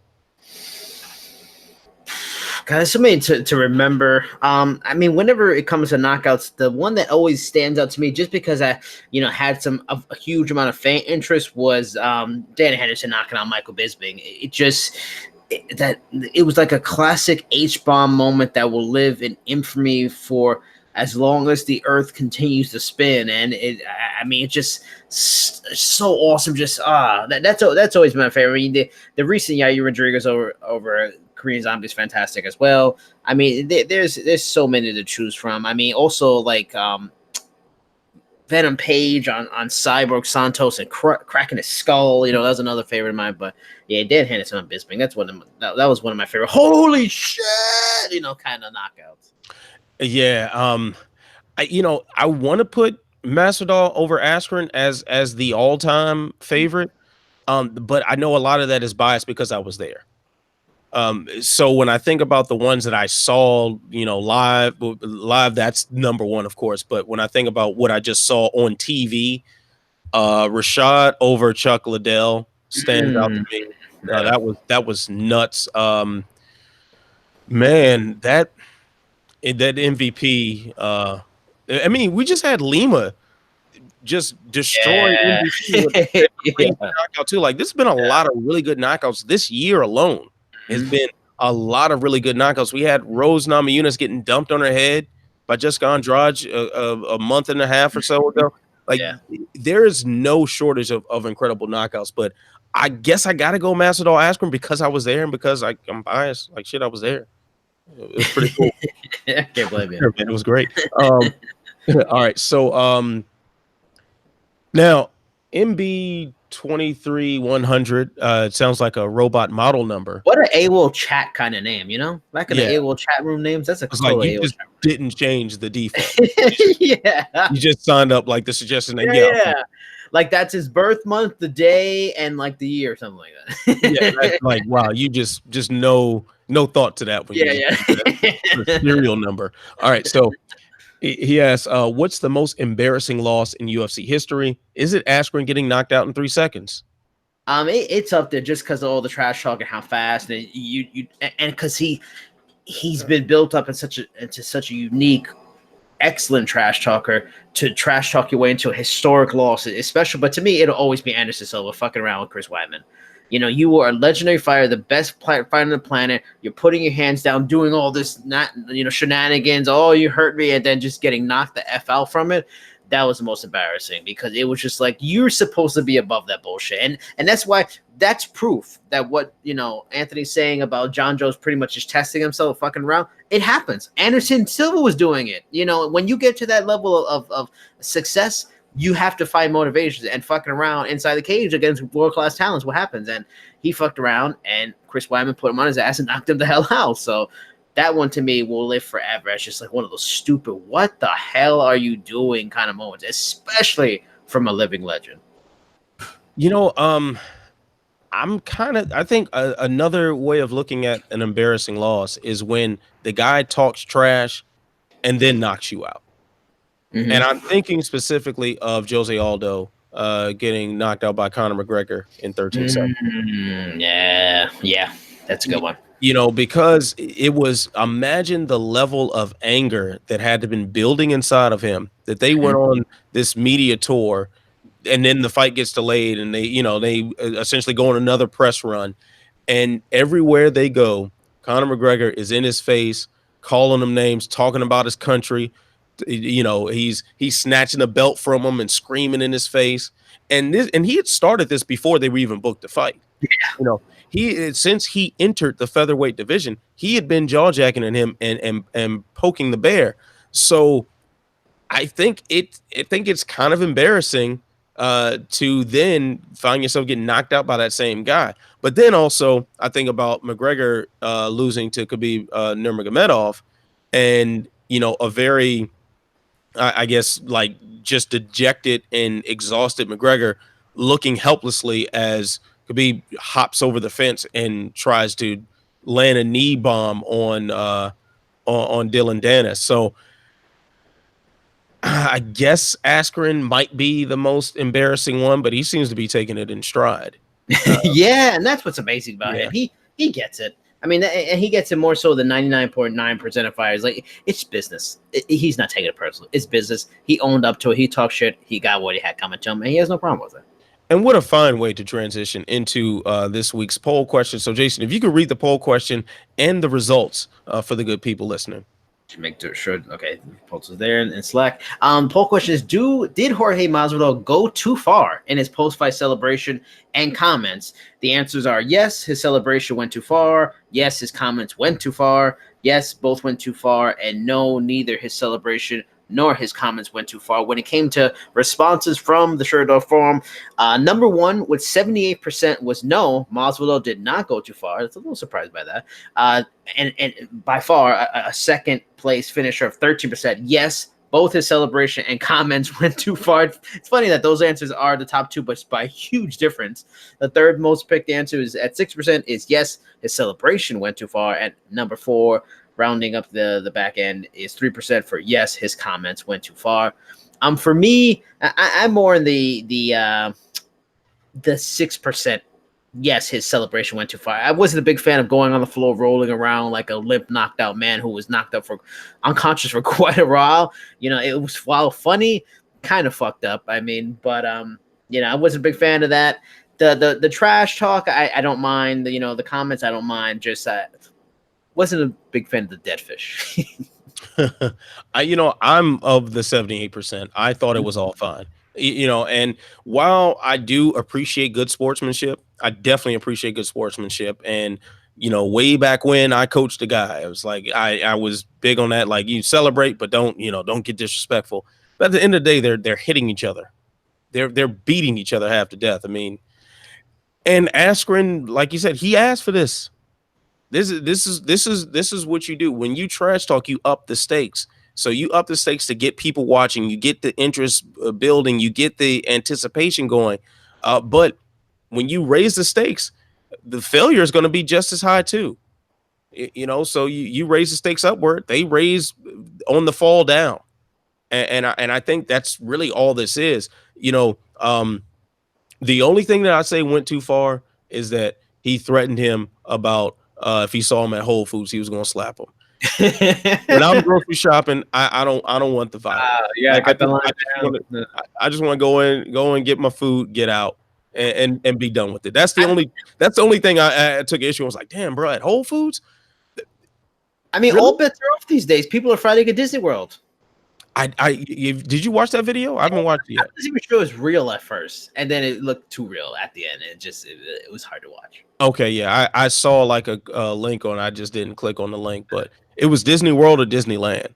Speaker 2: God, there's so many to remember. I mean, whenever it comes to knockouts, the one that always stands out to me, just because I, had a huge amount of fan interest, was Dan Henderson knocking out Michael Bisping. It was like a classic H-bomb moment that will live in infamy for as long as the earth continues to spin. And it's just so awesome. Just that's always been my favorite. I mean, the recent Yair Rodriguez over Korean Zombie is fantastic as well. I mean, there's so many to choose from. I mean, also like Venom Page on Cyborg Santos and cracking his skull. That was another favorite of mine. But yeah, Dan Henderson on Bisping. That was one of my favorite. Holy shit! Kind of knockouts.
Speaker 1: Yeah. I want to put Masvidal over Askren as the all-time favorite. But I know a lot of that is biased because I was there. So when I think about the ones that I saw, live, that's number one, of course. But when I think about what I just saw on TV, Rashad over Chuck Liddell stands out to me. That was nuts. Man, that MVP. I mean, we just had Lima just destroy MVP with knockout too. Like, this has been a lot of really good knockouts this year alone. Has been a lot of really good knockouts. We had Rose Namajunas getting dumped on her head by Jessica Andrade a month and a half or so ago. Like, there is no shortage of incredible knockouts. But I guess I got to go Masvidal Askren because I was there and because I'm biased. Like, shit, I was there. It was pretty cool.
Speaker 2: I can't blame you.
Speaker 1: It was great. All right, so now MB 23-100. It sounds like a robot model number.
Speaker 2: What an AWOL chat kind of name, Back in the AWOL chat room names, that's a cool
Speaker 1: like you
Speaker 2: AWOL
Speaker 1: just
Speaker 2: chat room.
Speaker 1: Didn't change the default. You just signed up like the suggestion.
Speaker 2: Like that's his birth month, the day, and like the year, or something like that.
Speaker 1: That's like, wow, you just no thought to that when the serial number. All right, so he asks, what's the most embarrassing loss in UFC history? Is it Askren getting knocked out in 3 seconds?
Speaker 2: It's up there just because of all the trash talk and how fast, and because he's been built up into such a unique excellent trash talker to trash talk your way into a historic loss, especially. But to me, it'll always be Anderson Silva fucking around with Chris Weidman. You know, you were a legendary fighter, the best fighter on the planet. You're putting your hands down, doing all this, not shenanigans. Oh, you hurt me, and then just getting knocked the f out from it. That was the most embarrassing because it was just like you're supposed to be above that bullshit, and that's why that's proof that what Anthony's saying about John Jones pretty much just testing himself fucking around. It happens. Anderson Silva was doing it. When you get to that level of success, you have to find motivations and fucking around inside the cage against world-class talents. What happens? And he fucked around, and Chris Weidman put him on his ass and knocked him the hell out. So that one to me will live forever. It's just like one of those stupid, what the hell are you doing kind of moments, especially from a living legend.
Speaker 1: I think another way of looking at an embarrassing loss is when the guy talks trash and then knocks you out. Mm-hmm. And I'm thinking specifically of Jose Aldo getting knocked out by Conor McGregor in 13 seconds.
Speaker 2: Yeah, that's a good one.
Speaker 1: Because it was, imagine the level of anger that had to been building inside of him, that they went on this media tour and then the fight gets delayed and they essentially go on another press run, and everywhere they go, Conor McGregor is in his face, calling him names, talking about his country. He's snatching a belt from him and screaming in his face. And he had started this before they were even booked the fight.
Speaker 2: Yeah.
Speaker 1: Since he entered the featherweight division, he had been jaw-jacking at him and poking the bear. So I think it's kind of embarrassing to then find yourself getting knocked out by that same guy. But then also I think about McGregor losing to Khabib Nurmagomedov, and a very I guess like just dejected and exhausted McGregor looking helplessly as Khabib hops over the fence and tries to land a knee bomb on Dylan Dennis. So I guess Askren might be the most embarrassing one, but he seems to be taking it in stride.
Speaker 2: Yeah, and that's what's amazing about him. He gets it. I mean, and he gets it more so than 99.9% of fighters. Like, it's business. He's not taking it personally. It's business. He owned up to it. He talked shit. He got what he had coming to him, and he has no problem with it.
Speaker 1: And what a fine way to transition into this week's poll question. So, Jason, if you could read the poll question and the results for the good people listening.
Speaker 2: Make sure. Okay, polls is there in Slack. Poll question is: Did Jorge Masvidal go too far in his post-fight celebration and comments? The answers are yes, his celebration went too far. Yes, his comments went too far. Yes, both went too far, and no, neither his celebration nor his comments went too far. When it came to responses from the Sherdog forum, number one with 78% was no, Masvidal did not go too far. That's a little surprised by that. And by far a second place finisher of 13%. Yes, both his celebration and comments went too far. It's funny that those answers are the top two, but by a huge difference. The third most picked answer is at 6% is yes, his celebration went too far. At number four, rounding up the back end, is 3% for yes, his comments went too far. For me, I'm more in the 6%. Yes, his celebration went too far. I wasn't a big fan of going on the floor, rolling around like a limp, knocked out man who was knocked up for unconscious for quite a while. It was, while funny, kind of fucked up. I mean, but I wasn't a big fan of that. The trash talk, I don't mind. The comments, I don't mind. Just wasn't a big fan of the dead fish.
Speaker 1: I'm of the 78%. I thought it was all fine. And while I do appreciate good sportsmanship, I definitely appreciate good sportsmanship. And, way back when I coached a guy, I was like, I was big on that. Like, you celebrate, but don't get disrespectful. But at the end of the day, they're hitting each other. They're beating each other half to death. I mean, and Askren, like you said, he asked for this. This is what you do. When you trash talk, you up the stakes. So you up the stakes to get people watching. You get the interest building. You get the anticipation going. But when you raise the stakes, the failure is going to be just as high too. So you raise the stakes upward. They raise on the fall down, and I think that's really all this is. The only thing that I say went too far is that he threatened him about if he saw him at Whole Foods, he was going to slap him. When I'm grocery shopping, I don't want the violence.
Speaker 2: You gotta cut the line down.
Speaker 1: I just want to go in, get my food, get out, and be done with it. That's the only thing I took issue. I was like, damn, bro, at Whole Foods.
Speaker 2: I mean,
Speaker 1: Really?
Speaker 2: all bets are off these days. People are fighting at Disney World.
Speaker 1: Did you watch that video? I haven't watched it yet.
Speaker 2: I wasn't even sure it was real at first, and then it looked too real at the end. It was hard to watch.
Speaker 1: Okay, yeah, I saw like a link on. I just didn't click on the link, but it was Disney World or Disneyland.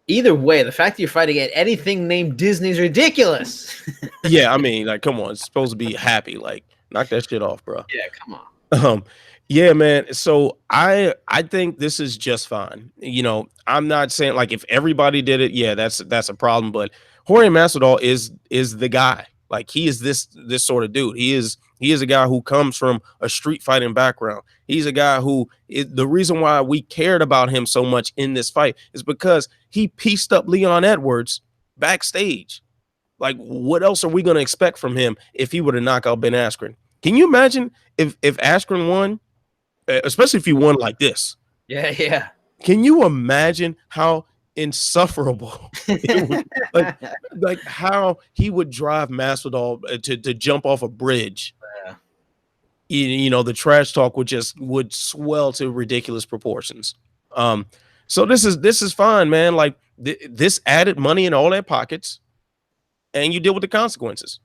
Speaker 2: Either way, the fact that you're fighting at anything named Disney is ridiculous.
Speaker 1: Yeah, I mean, like, come on, it's supposed to be happy. Like, knock that shit off, bro.
Speaker 2: Yeah, come on.
Speaker 1: Yeah, man. So I think this is just fine. You know, I'm not saying like if everybody did it, yeah, that's a problem. But Jorge Masvidal is the guy. Like he is this sort of dude. He is a guy who comes from a street fighting background. He's a guy who the reason why we cared about him so much in this fight is because he pieced up Leon Edwards backstage. Like, what else are we going to expect from him if he were to knock out Ben Askren? Can you imagine if Askren won? Especially if you won like this.
Speaker 2: Yeah.
Speaker 1: Can you imagine how insufferable it would, like how he would drive Masvidal to jump off a bridge?
Speaker 2: Yeah.
Speaker 1: You know, the trash talk would swell to ridiculous proportions. So this is fine, man. Like this added money in all their pockets, and you deal with the consequences.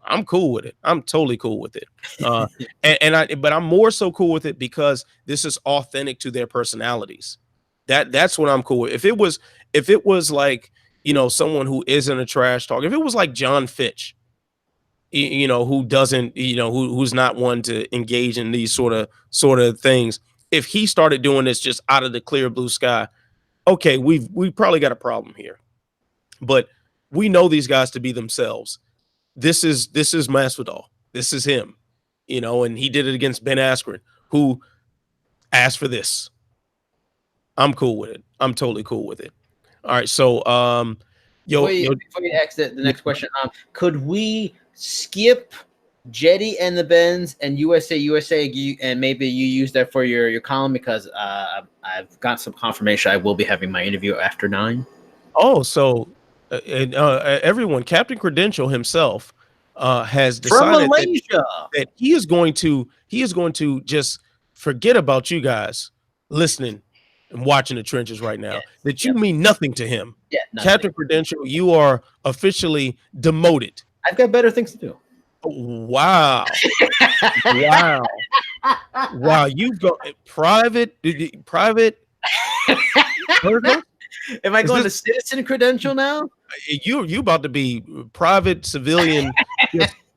Speaker 1: I'm cool with it. I'm totally cool with it. But I'm more so cool with it because this is authentic to their personalities. That's what I'm cool with. If it was like, you know, someone who isn't a trash talk, if it was like John Fitch, you know, who doesn't, you know, who's not one to engage in these sort of things, if he started doing this just out of the clear blue sky, okay, we've probably got a problem here. But we know these guys to be themselves. This is Masvidal. This is him, you know, and he did it against Ben Askren, who asked for this. I'm cool with it. I'm totally cool with it. All right, so
Speaker 2: before you ask the next question, could we skip Jetty and the Benz and USA, and maybe you use that for your column because I've got some confirmation I will be having my interview after 9.
Speaker 1: Oh, so everyone, Captain Credential himself has decided that he is going to just forget about you guys listening and watching the trenches right now. That you mean nothing to him.
Speaker 2: Yeah,
Speaker 1: Captain Credential, you are officially demoted.
Speaker 2: I've got better things to do.
Speaker 1: Wow. Wow. You've got private.
Speaker 2: Am I going to citizen credential now?
Speaker 1: You about to be private civilian,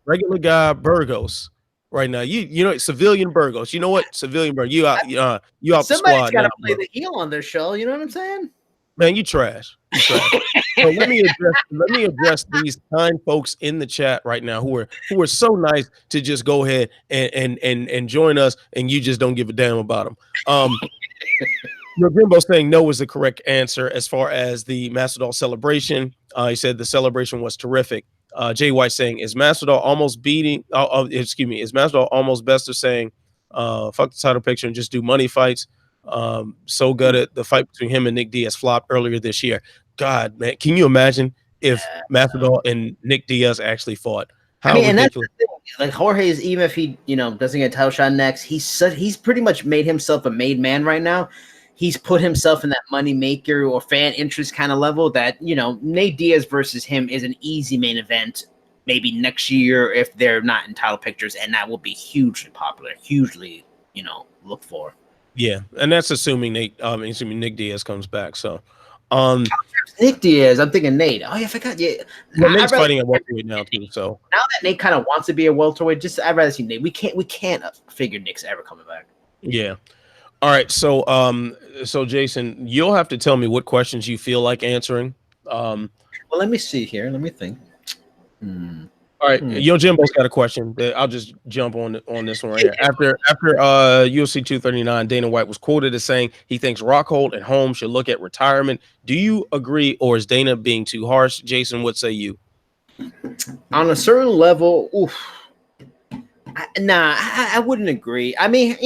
Speaker 1: regular guy Burgos right now. You know civilian Burgos. You know what? Civilian Burgos. You out the squad.
Speaker 2: Somebody's got to play the heel on their show. You know what I'm saying?
Speaker 1: Man, you trash. So let me address these kind folks in the chat right now who are so nice to just go ahead and join us, and you just don't give a damn about them. Your Grimbo saying no is the correct answer as far as the Masvidal celebration. He said the celebration was terrific. Jay White saying is Masvidal almost beating? Is Masvidal almost best of saying fuck the title picture and just do money fights? So good at the fight between him and Nick Diaz flopped earlier this year. God, man, can you imagine if Masvidal and Nick Diaz actually fought? How ridiculous.
Speaker 2: And that's the thing. Like Jorge is, even if he doesn't get a title shot next, he's pretty much made himself a made man right now. He's put himself in that money maker or fan interest kind of level that, Nate Diaz versus him is an easy main event maybe next year if they're not in title pictures, and that will be hugely popular, hugely, looked for.
Speaker 1: Yeah, and that's assuming Nick Diaz comes back. So
Speaker 2: Nick Diaz, I'm thinking Nate. Oh yeah, I forgot. Yeah,
Speaker 1: well, Nate's fighting at welterweight now too. So
Speaker 2: now that Nate kind of wants to be a welterweight, I'd rather see Nate. We can't figure Nick's ever coming back.
Speaker 1: Yeah. All right, so Jason, you'll have to tell me what questions you feel like answering.
Speaker 2: Well, let me see here. Let me think.
Speaker 1: All right, Yo Jimbo's got a question. I'll just jump on this one right here. After UFC 239, Dana White was quoted as saying he thinks Rockhold and Holmes should look at retirement. Do you agree, or is Dana being too harsh? Jason, what say you?
Speaker 2: On a certain level, I wouldn't agree. I mean,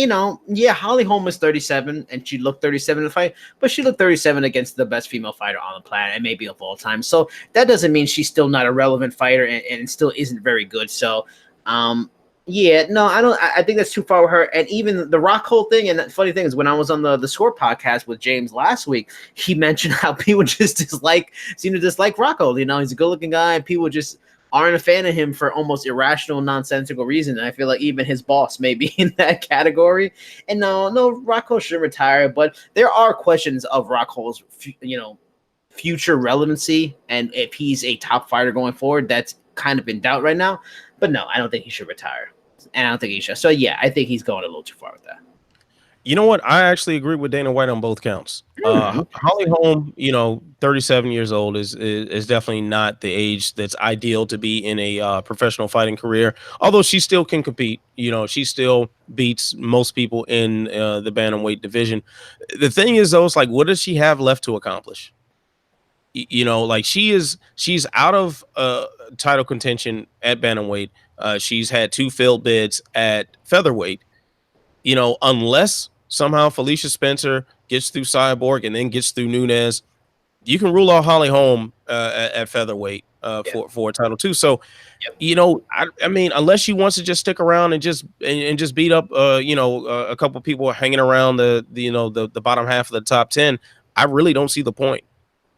Speaker 2: yeah, Holly Holm is 37 and she looked 37 in the fight, but she looked 37 against the best female fighter on the planet and maybe of all time. So that doesn't mean she's still not a relevant fighter and still isn't very good. So, yeah, no, I don't. I think that's too far with her. And even the Rockhold thing. And the funny thing is, when I was on the Score podcast with James last week, he mentioned how people just seem to dislike Rockhold. He's a good looking guy, and people just aren't a fan of him for almost irrational, nonsensical reasons. And I feel like even his boss may be in that category. And no, Rockhold should retire. But there are questions of Rockhold's, future relevancy, and if he's a top fighter going forward. That's kind of in doubt right now. But no, I don't think he should retire. And I don't think he should. So, yeah, I think he's going a little too far with that.
Speaker 1: You know what? I actually agree with Dana White on both counts. Holly Holm, 37 years old is definitely not the age that's ideal to be in a professional fighting career. Although she still can compete, she still beats most people in the bantamweight division. The thing is, though, it's like, what does she have left to accomplish? Like she's out of title contention at bantamweight. She's had 2 failed bids at featherweight. Unless somehow Felicia Spencer gets through Cyborg and then gets through Nunes, you can rule out Holly Holm at featherweight for title 2. So, I mean, unless she wants to just stick around and just beat up, a couple people hanging around the bottom half of the top 10, I really don't see the point.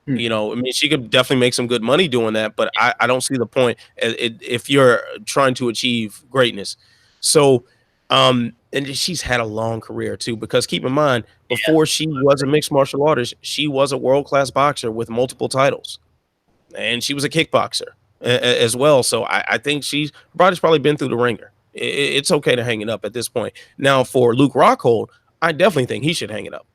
Speaker 1: I mean, she could definitely make some good money doing that, but I don't see the point if you're trying to achieve greatness. So, and she's had a long career too, because keep in mind, before she was a mixed martial artist, she was a world-class boxer with multiple titles, and she was a kickboxer as well. So I think her body's probably been through the ringer. It's okay to hang it up at this point. Now, for Luke Rockhold, I definitely think he should hang it up.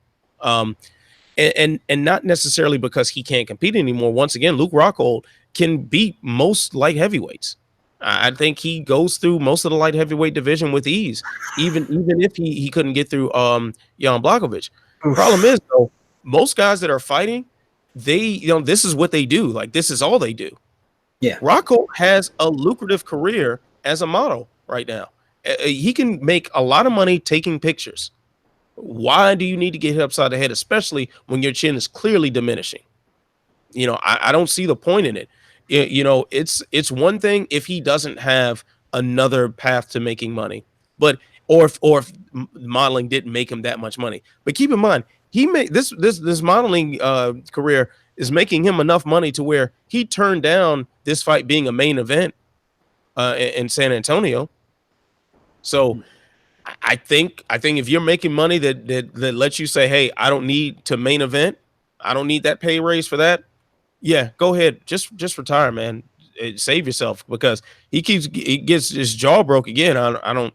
Speaker 1: And not necessarily because he can't compete anymore. Once again, Luke Rockhold can beat most light heavyweights. I think he goes through most of the light heavyweight division with ease, even if he couldn't get through Jan Blachowicz. Problem is, though, most guys that are fighting, this is what they do. Like, this is all they do.
Speaker 2: Yeah.
Speaker 1: Rockhold has a lucrative career as a model right now. He can make a lot of money taking pictures. Why do you need to get hit upside the head, especially when your chin is clearly diminishing? I don't see the point in it. It's one thing if he doesn't have another path to making money, but or if modeling didn't make him that much money. But keep in mind, he made this modeling career is making him enough money to where he turned down this fight being a main event in San Antonio. So I think if you're making money that lets you say, hey, I don't need to main event, I don't need that pay raise for that. Yeah, go ahead. Just retire, man. Save yourself, because he gets his jaw broke again. I don't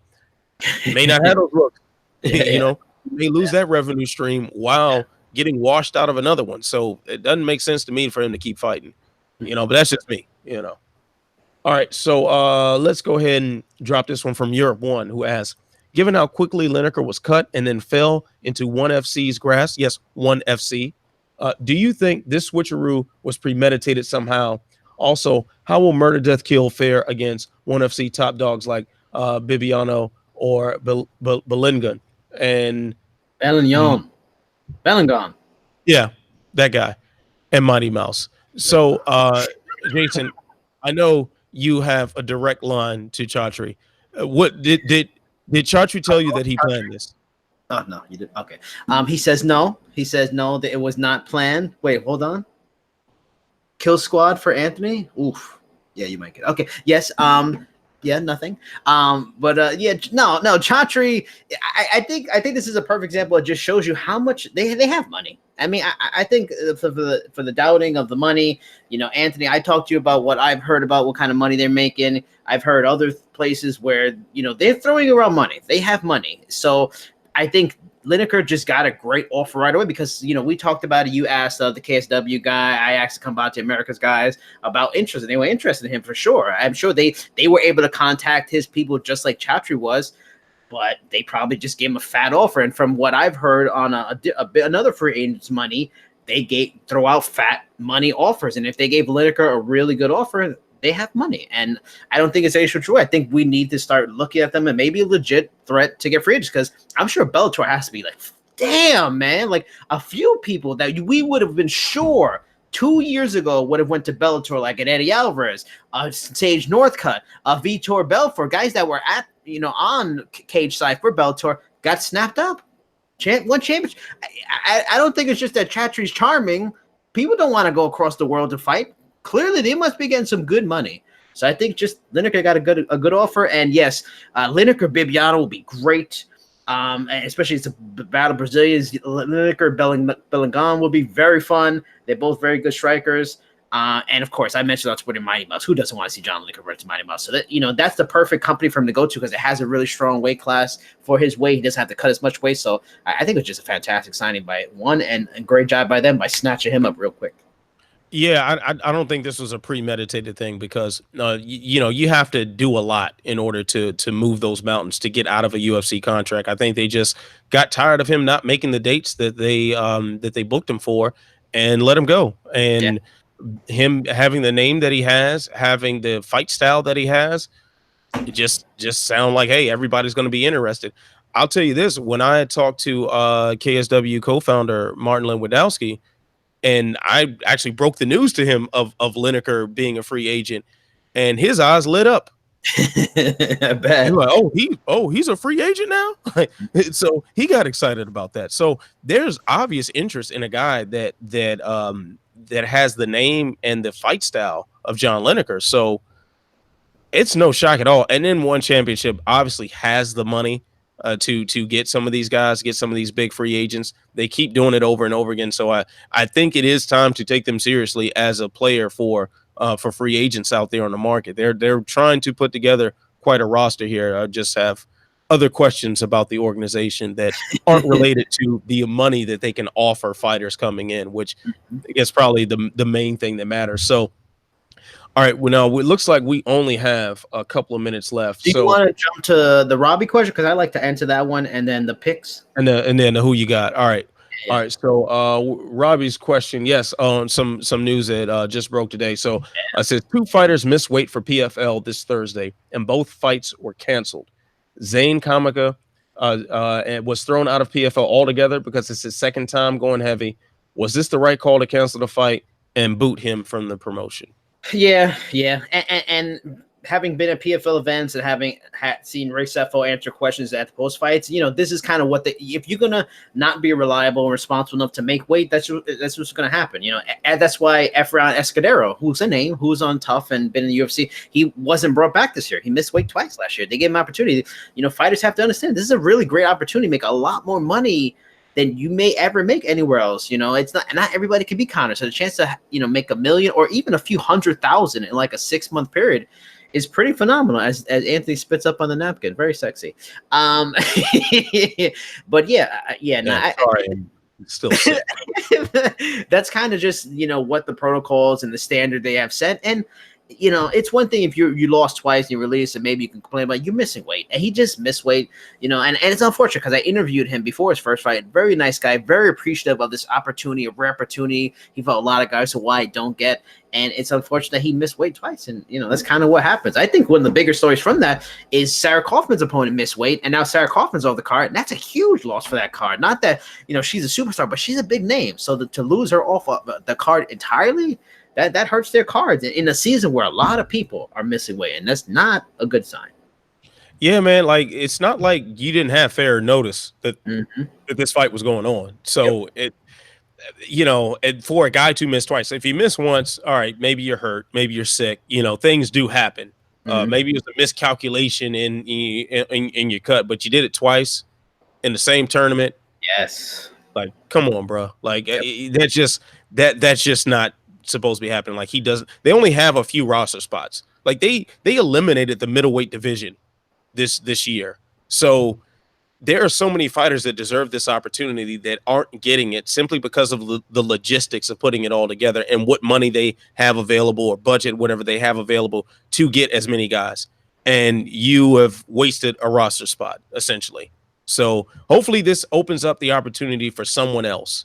Speaker 1: may not have those looks. May lose that revenue stream while getting washed out of another one. So it doesn't make sense to me for him to keep fighting. But that's just me. All right, so let's go ahead and drop this one from Europe One, who asks, given how quickly Lineker was cut and then fell into ONE FC's grasp, yes, ONE FC, do you think this switcheroo was premeditated somehow? Also, how will Murder Death Kill fare against ONE FC top dogs like Bibiano or Bellingham and
Speaker 2: Bellingham?
Speaker 1: Yeah, that guy, and Mighty Mouse. So, Jason, I know you have a direct line to Chatri. What did Chatri tell you that he planned this?
Speaker 2: Oh, no, you did. Okay. He says no. He says no, that it was not planned. Wait, hold on. Kill squad for Anthony? Oof. Yeah, you might get it. Okay. Yes. Yeah, nothing. But yeah, no, Chatri. I think this is a perfect example. It just shows you how much they have money. I mean, I think for the doubting of the money, Anthony, I talked to you about what I've heard about what kind of money they're making. I've heard other places where they're throwing around money. They have money, so I think Lineker just got a great offer right away, because we talked about it. You asked the KSW guy, I asked Combate America's guys about interest, and they were interested in him for sure. I'm sure they were able to contact his people just like Chatri was, but they probably just gave him a fat offer. And from what I've heard on another free agent's money, they throw out fat money offers, and if they gave Lineker a really good offer, they have money, and I don't think it's any true. I think we need to start looking at them and maybe a legit threat to get free agents, because I'm sure Bellator has to be like, damn, man, like a few people that we would have been sure 2 years ago would have went to Bellator, like an Eddie Alvarez, Sage Northcutt, Vitor Belfort, guys that were at on cage side for Bellator got snapped up. One championship. I don't think it's just that Chatri's charming. People don't want to go across the world to fight. Clearly, they must be getting some good money. So I think just Lineker got a good offer. And yes, Lineker Bibiano will be great. Especially it's a battle Brazilians. Lineker Bellingham will be very fun. They're both very good strikers. And of course, I mentioned on Twitter Mighty Mouse. Who doesn't want to see John Lineker versus Mighty Mouse? So that that's the perfect company for him to go to, because it has a really strong weight class for his weight. He doesn't have to cut as much weight. So I think it's just a fantastic signing by one, and a great job by them by snatching him up real quick.
Speaker 1: Yeah, I don't think this was a premeditated thing, because you have to do a lot in order to move those mountains to get out of a UFC contract. I think they just got tired of him not making the dates that they booked him for, and let him go. And him having the name that he has, having the fight style that he has, it just sound like, hey, everybody's going to be interested. I'll tell you this: when I talked to KSW co-founder Martin Lewandowski, and I actually broke the news to him of Lineker being a free agent, and his eyes lit up.
Speaker 2: I bet.
Speaker 1: Like, he's a free agent now. So he got excited about that. So there's obvious interest in a guy that has the name and the fight style of John Lineker. So it's no shock at all. And then One Championship obviously has the money to get some of these guys, get some of these big free agents. They keep doing it over and over again. So I think it is time to take them seriously as a player for free agents out there on the market. They're trying to put together quite a roster here. I just have other questions about the organization that aren't related to the money that they can offer fighters coming in, which I guess probably the main thing that matters. So, all right, well, now it looks like we only have a couple of minutes left.
Speaker 2: Do you want to jump to the Robbie question? Because I like to answer that one, and then the picks.
Speaker 1: And then the who you got. All right. Yeah. All right. So Robbie's question, yes, on some news that just broke today. So I said 2 fighters missed weight for PFL this Thursday, and both fights were canceled. Zane Kamaka was thrown out of PFL altogether because it's his second time going heavy. Was this the right call to cancel the fight and boot him from the promotion?
Speaker 2: Yeah. And having been at PFL events and having seen Ray Sefo answer questions at the post fights, this is kind of what if you're gonna not be reliable and responsible enough to make weight, that's what's gonna happen. And that's why Efrain Escudero, who's a name, who's on Tough and been in the UFC, he wasn't brought back this year. He missed weight twice last year. They gave him an opportunity. Fighters have to understand this is a really great opportunity to make a lot more money than you may ever make anywhere else. It's not everybody can be Conor. So the chance to make $1 million or even a few $100,000 in like a 6-month period is pretty phenomenal, as Anthony spits up on the napkin. Very sexy. But
Speaker 1: still sick.
Speaker 2: That's kind of just what the protocols and the standard they have set. And it's one thing if you lost twice and you released, and maybe you can complain about you're missing weight, and he just missed weight, and it's unfortunate because I interviewed him before his first fight. Very nice guy, very appreciative of this opportunity, a rare opportunity. He felt a lot of guys why I don't get, and it's unfortunate that he missed weight twice, and that's kind of what happens. I think one of the bigger stories from that is Sarah Kaufman's opponent missed weight, and now Sarah Kaufman's off the card, and that's a huge loss for that card. Not that she's a superstar, but she's a big name, so to lose her off of the card entirely, that hurts their cards in a season where a lot of people are missing weight, and that's not a good sign.
Speaker 1: Yeah, man. Like, it's not like you didn't have fair notice that this fight was going on. So and for a guy to miss twice, if you miss once, all right, maybe you're hurt, maybe you're sick. Things do happen. Maybe it was a miscalculation in your cut, but you did it twice in the same tournament.
Speaker 2: Yes.
Speaker 1: Like, come on, bro. Like, that's just not supposed to be happening. Like, they only have a few roster spots. Like, they eliminated the middleweight division this year. So there are so many fighters that deserve this opportunity that aren't getting it simply because of the logistics of putting it all together and what money they have available or budget, whatever they have available to get as many guys. And you have wasted a roster spot, essentially. So hopefully this opens up the opportunity for someone else,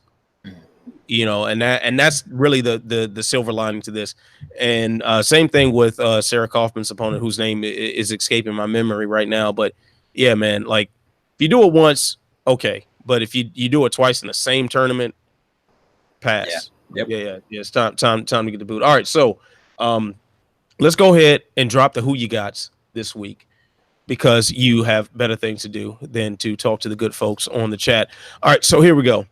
Speaker 1: and that's really the silver lining to this. And same thing with Sarah Kaufman's opponent, whose name is escaping my memory right now. But yeah, man, like if you do it once, okay, but if you do it twice in the same tournament,
Speaker 2: Yeah.
Speaker 1: pass.
Speaker 2: Yep.
Speaker 1: Yeah. It's time to get the boot. All right, so let's go ahead and drop the who you gots this week, because you have better things to do than to talk to the good folks on the chat. All right, so here we go.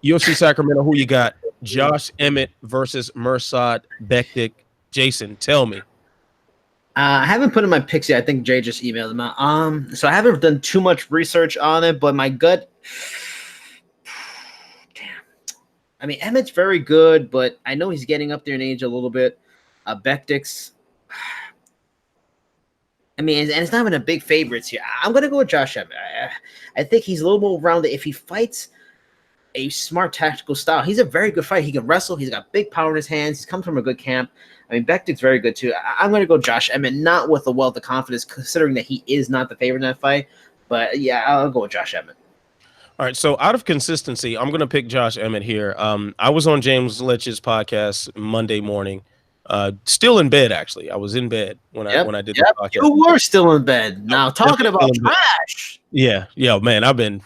Speaker 1: UFC Sacramento, who you got? Josh Emmett versus Mirsad Bektic. Jason, tell me.
Speaker 2: I haven't put in my picks yet. I think Jay just emailed them out. So I haven't done too much research on it, but my gut. Damn. I mean, Emmett's very good, but I know he's getting up there in age a little bit. Bektic's. I mean, and it's not even a big favorites here. I'm gonna go with Josh Emmett. I think he's a little more rounded. If he fights a smart tactical style, he's a very good fighter. He can wrestle. He's got big power in his hands. He's come from a good camp. I mean, Bektic's very good too. I'm going to go Josh Emmett, not with a wealth of confidence, considering that he is not the favorite in that fight. But yeah, I'll go with Josh Emmett.
Speaker 1: All right, so out of consistency, I'm going to pick Josh Emmett here. I was on James Litch's podcast Monday morning, still in bed. Actually, I was in bed when I did the podcast.
Speaker 2: You were still in bed. Now talking about trash.
Speaker 1: Yeah, man, I've been.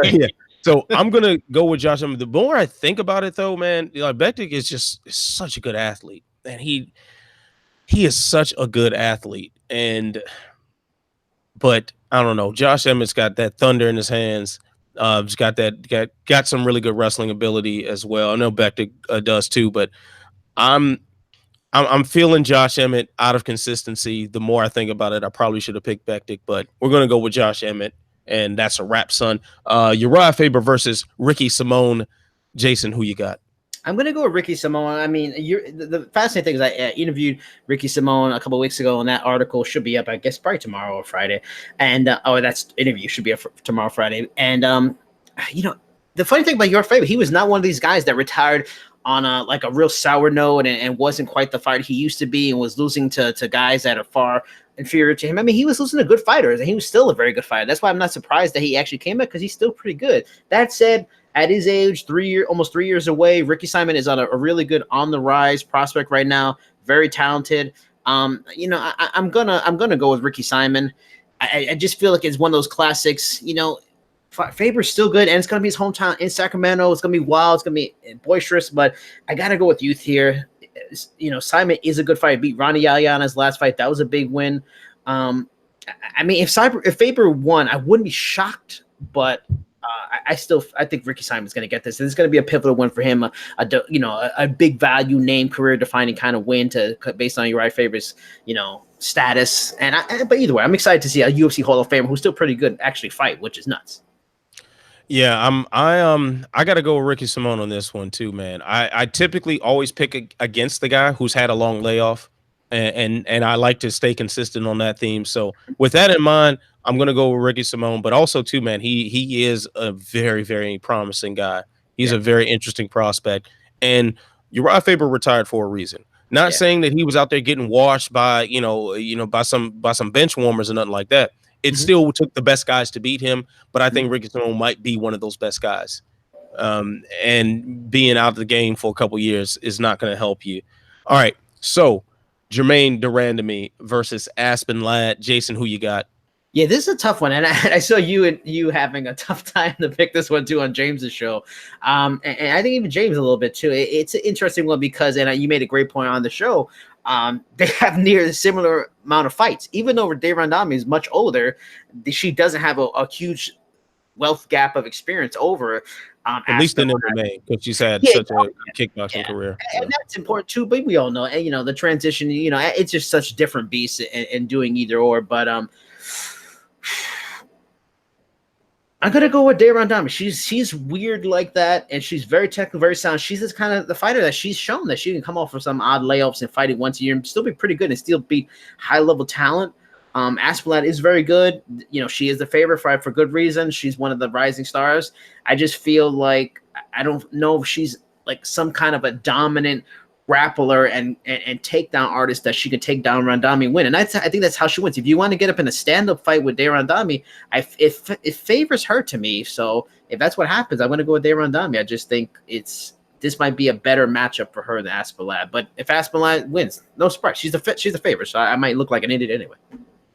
Speaker 1: Yeah. So I'm gonna go with Josh Emmett. The more I think about it, though, man, Bektic is just such a good athlete, and he is such a good athlete. But I don't know, Josh Emmett's got that thunder in his hands. He's got some really good wrestling ability as well. I know Bektic does too, but I'm feeling Josh Emmett out of consistency. The more I think about it, I probably should have picked Bektic, but we're gonna go with Josh Emmett. And that's a wrap, son. Uriah Faber versus Ricky Simone. Jason, who you got?
Speaker 2: I'm going to go with Ricky Simone. I mean, the fascinating thing is I interviewed Ricky Simone a couple of weeks ago, and that article should be up, I guess, probably tomorrow or Friday. And that's interview should be up tomorrow, Friday. And the funny thing about Uriah Faber, he was not one of these guys that retired on a real sour note and wasn't quite the fighter he used to be, and was losing to guys that are far inferior to him. I mean, he was losing to good fighters, and he was still a very good fighter. That's why I'm not surprised that he actually came back, because he's still pretty good. That said, at his age, almost 3 years away, Ricky Simon is on a really good on the rise prospect right now. Very talented. I'm gonna go with Ricky Simon. I just feel like it's one of those classics. Faber's still good, and it's going to be his hometown in Sacramento. It's going to be wild. It's going to be boisterous, but I got to go with youth here. Simon is a good fighter. Beat Ronnie Yaya in his last fight. That was a big win. I mean, if Faber won, I wouldn't be shocked, but I think Ricky Simon's going to get this. This is going to be a pivotal win for him. A big value name, career defining kind of win based on Uriah Faber's status. But either way, I'm excited to see a UFC Hall of Famer who's still pretty good actually fight, which is nuts.
Speaker 1: Yeah, I got to go with Ricky Simone on this one too, man. I typically always pick against the guy who's had a long layoff, and I like to stay consistent on that theme. So with that in mind, I'm gonna go with Ricky Simone. But also too, man, he is a very, very promising guy. He's a very interesting prospect, and Uriah Faber retired for a reason. Not saying that he was out there getting washed by by some bench warmers or nothing like that. It still took the best guys to beat him, but I think Ricky Simone might be one of those best guys. And being out of the game for a couple years is not going to help you. All right, so Jermaine Durandamy versus Aspen Ladd. Jason, who you got?
Speaker 2: Yeah, this is a tough one, and I saw you having a tough time to pick this one too on James's show, and I think even James a little bit too. It's an interesting one because, and you made a great point on the show. They have near a similar amount of fights, even though Durandamy is much older. She doesn't have a huge wealth gap of experience over.
Speaker 1: At least in MMA, because she's had such a kickboxing career,
Speaker 2: and that's important too. But we all know, the transition. It's just such different beasts in doing either or. But I'm gonna go with Durandamy. She's weird like that, and she's very technical, very sound. She's just kind of the fighter that she's shown that she can come off for some odd layoffs and fight it once a year and still be pretty good and still beat high level talent. Aspen Ladd is very good. She is the favorite for good reason. She's one of the rising stars. I just feel like I don't know if she's like some kind of a dominant grappler and takedown artist that she can take down Randami and win. And I think that's how she wins. If you want to get up in a stand-up fight with De Randami, it favors her to me. So if that's what happens, I'm going to go with De Randami. I just think this might be a better matchup for her than Aspinall. But if Aspinall wins, no surprise. She's the favorite, so I might look like an idiot anyway.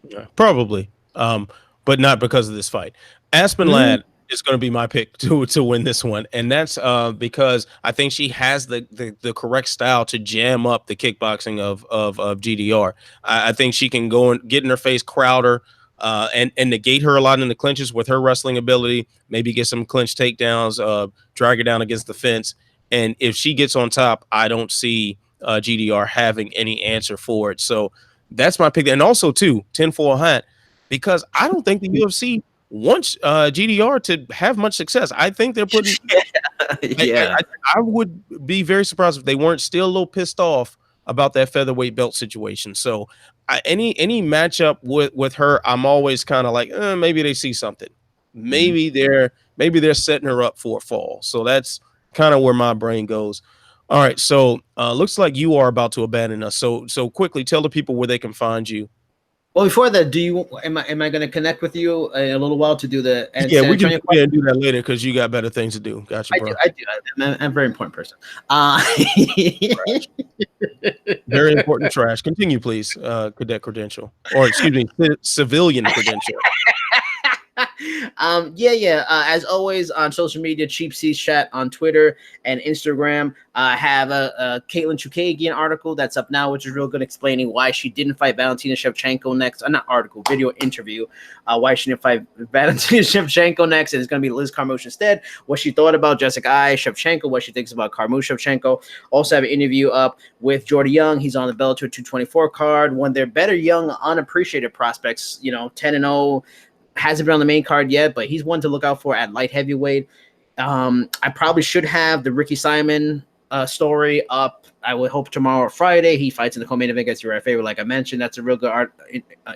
Speaker 1: Yeah, probably, but not because of this fight. Aspen is going to be my pick to win this one, and that's because I think she has the correct style to jam up the kickboxing of GDR. I think she can go and get in her face, crowd her, and negate her a lot in the clinches with her wrestling ability. Maybe get some clinch takedowns, drag her down against the fence, and if she gets on top, I don't see GDR having any answer for it. So that's my pick, and also too tinfoil hat, because I don't think the UFC wants GDR to have much success. I think they're putting.
Speaker 2: Yeah.
Speaker 1: I would be very surprised if they weren't still a little pissed off about that featherweight belt situation. So any matchup with her, I'm always kind of like, maybe they see something. Maybe they're setting her up for a fall. So that's kind of where my brain goes. All right, so looks like you are about to abandon us. So quickly tell the people where they can find you.
Speaker 2: Well, before that, am I going to connect with you in a little while to do the
Speaker 1: yeah, we can do that later because you got better things to do. Gotcha, bro.
Speaker 2: I do. I'm a very important person.
Speaker 1: Very important trash. Continue, please. Cadet credential, or excuse me, civilian credential.
Speaker 2: As always on social media, Cheap Seats Chat on Twitter and Instagram. I have a Caitlin Chukagian article that's up now, which is real good, explaining why she didn't fight Valentina Shevchenko next. Not article, video interview. Why she didn't fight Valentina Shevchenko next, and it's going to be Liz Carmouche instead. What she thought about Jessica Shevchenko, what she thinks about Carmouche Shevchenko. Also have an interview up with Jordy Young. He's on the Bellator 224 card. One of their better young, unappreciated prospects. 10-0. Hasn't been on the main card yet, but he's one to look out for at light heavyweight. I probably should have the Ricky Simon story up. I would hope tomorrow or Friday. He fights in the co-main event against your favorite, like I mentioned. That's a real good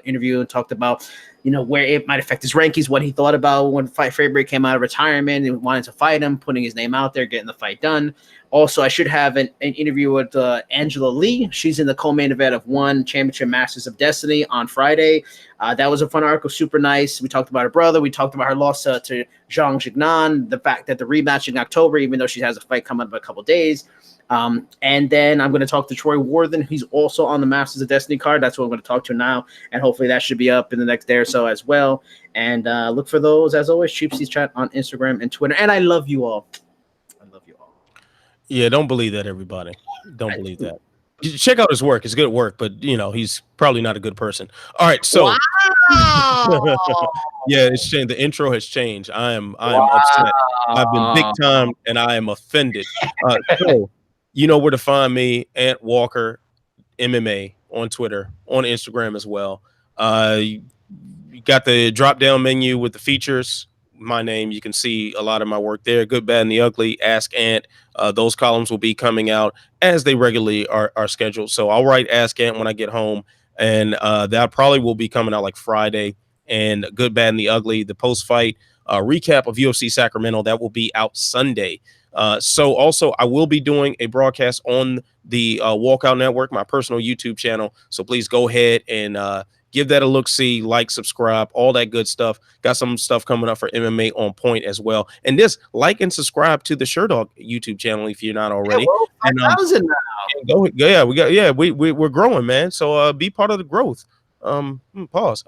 Speaker 2: interview, and talked about where it might affect his rankings, what he thought about when Fabre came out of retirement and wanted to fight him, putting his name out there, getting the fight done. Also, I should have an interview with Angela Lee. She's in the co-main event of One Championship Masters of Destiny on Friday. That was a fun article, super nice. We talked about her brother. We talked about her loss to Zhang Jignan, the fact that the rematch in October, even though she has a fight coming up in a couple days. And then I'm going to talk to Troy Worthen. He's also on the Masters of Destiny card. That's what I'm going to talk to now. And hopefully that should be up in the next day or so as well. And look for those, as always, Cheap Seats Chat on Instagram and Twitter. And I love you all.
Speaker 1: Yeah, don't believe that, everybody. Don't believe that. Check out his work. It's good work, but he's probably not a good person. All right, so
Speaker 2: wow.
Speaker 1: Yeah, it's changed. The intro has changed. I am upset. I've been big time, and I am offended. So you know where to find me, Ant Walker MMA on Twitter, on Instagram as well. You got the drop down menu with the features. My name, you can see a lot of my work there. Good, Bad, and the Ugly. Ask Ant. Those columns will be coming out as they regularly are scheduled. So I'll write Ask Ant when I get home, and that probably will be coming out like Friday. And Good, Bad, and the Ugly, the post-fight recap of UFC Sacramento, that will be out Sunday. So also I will be doing a broadcast on the Walkout Network, my personal YouTube channel. So please go ahead and give that a look, see, like, subscribe, all that good stuff. Got some stuff coming up for MMA on point as well. And just like and subscribe to the Sherdog YouTube channel if you're not already.
Speaker 2: Yeah, 5,000 now.
Speaker 1: We're growing, man. So be part of the growth. Pause.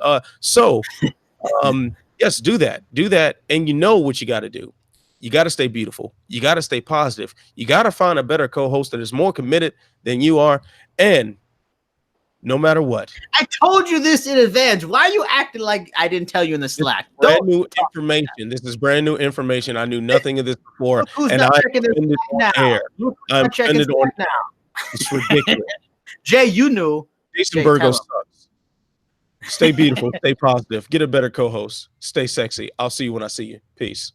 Speaker 1: Yes, do that. And you know what you got to do. You got to stay beautiful. You got to stay positive. You got to find a better co-host that is more committed than you are. And no matter what.
Speaker 2: I told you this in advance. Why are you acting like I didn't tell you in the Slack?
Speaker 1: Brand new information. This is brand new information. I knew nothing of this before.
Speaker 2: And I'm offended
Speaker 1: on air. I'm offended on now. It's ridiculous.
Speaker 2: Jay, you knew.
Speaker 1: Jason Burgos sucks. Stay beautiful. Stay positive. Get a better co-host. Stay sexy. I'll see you when I see you. Peace.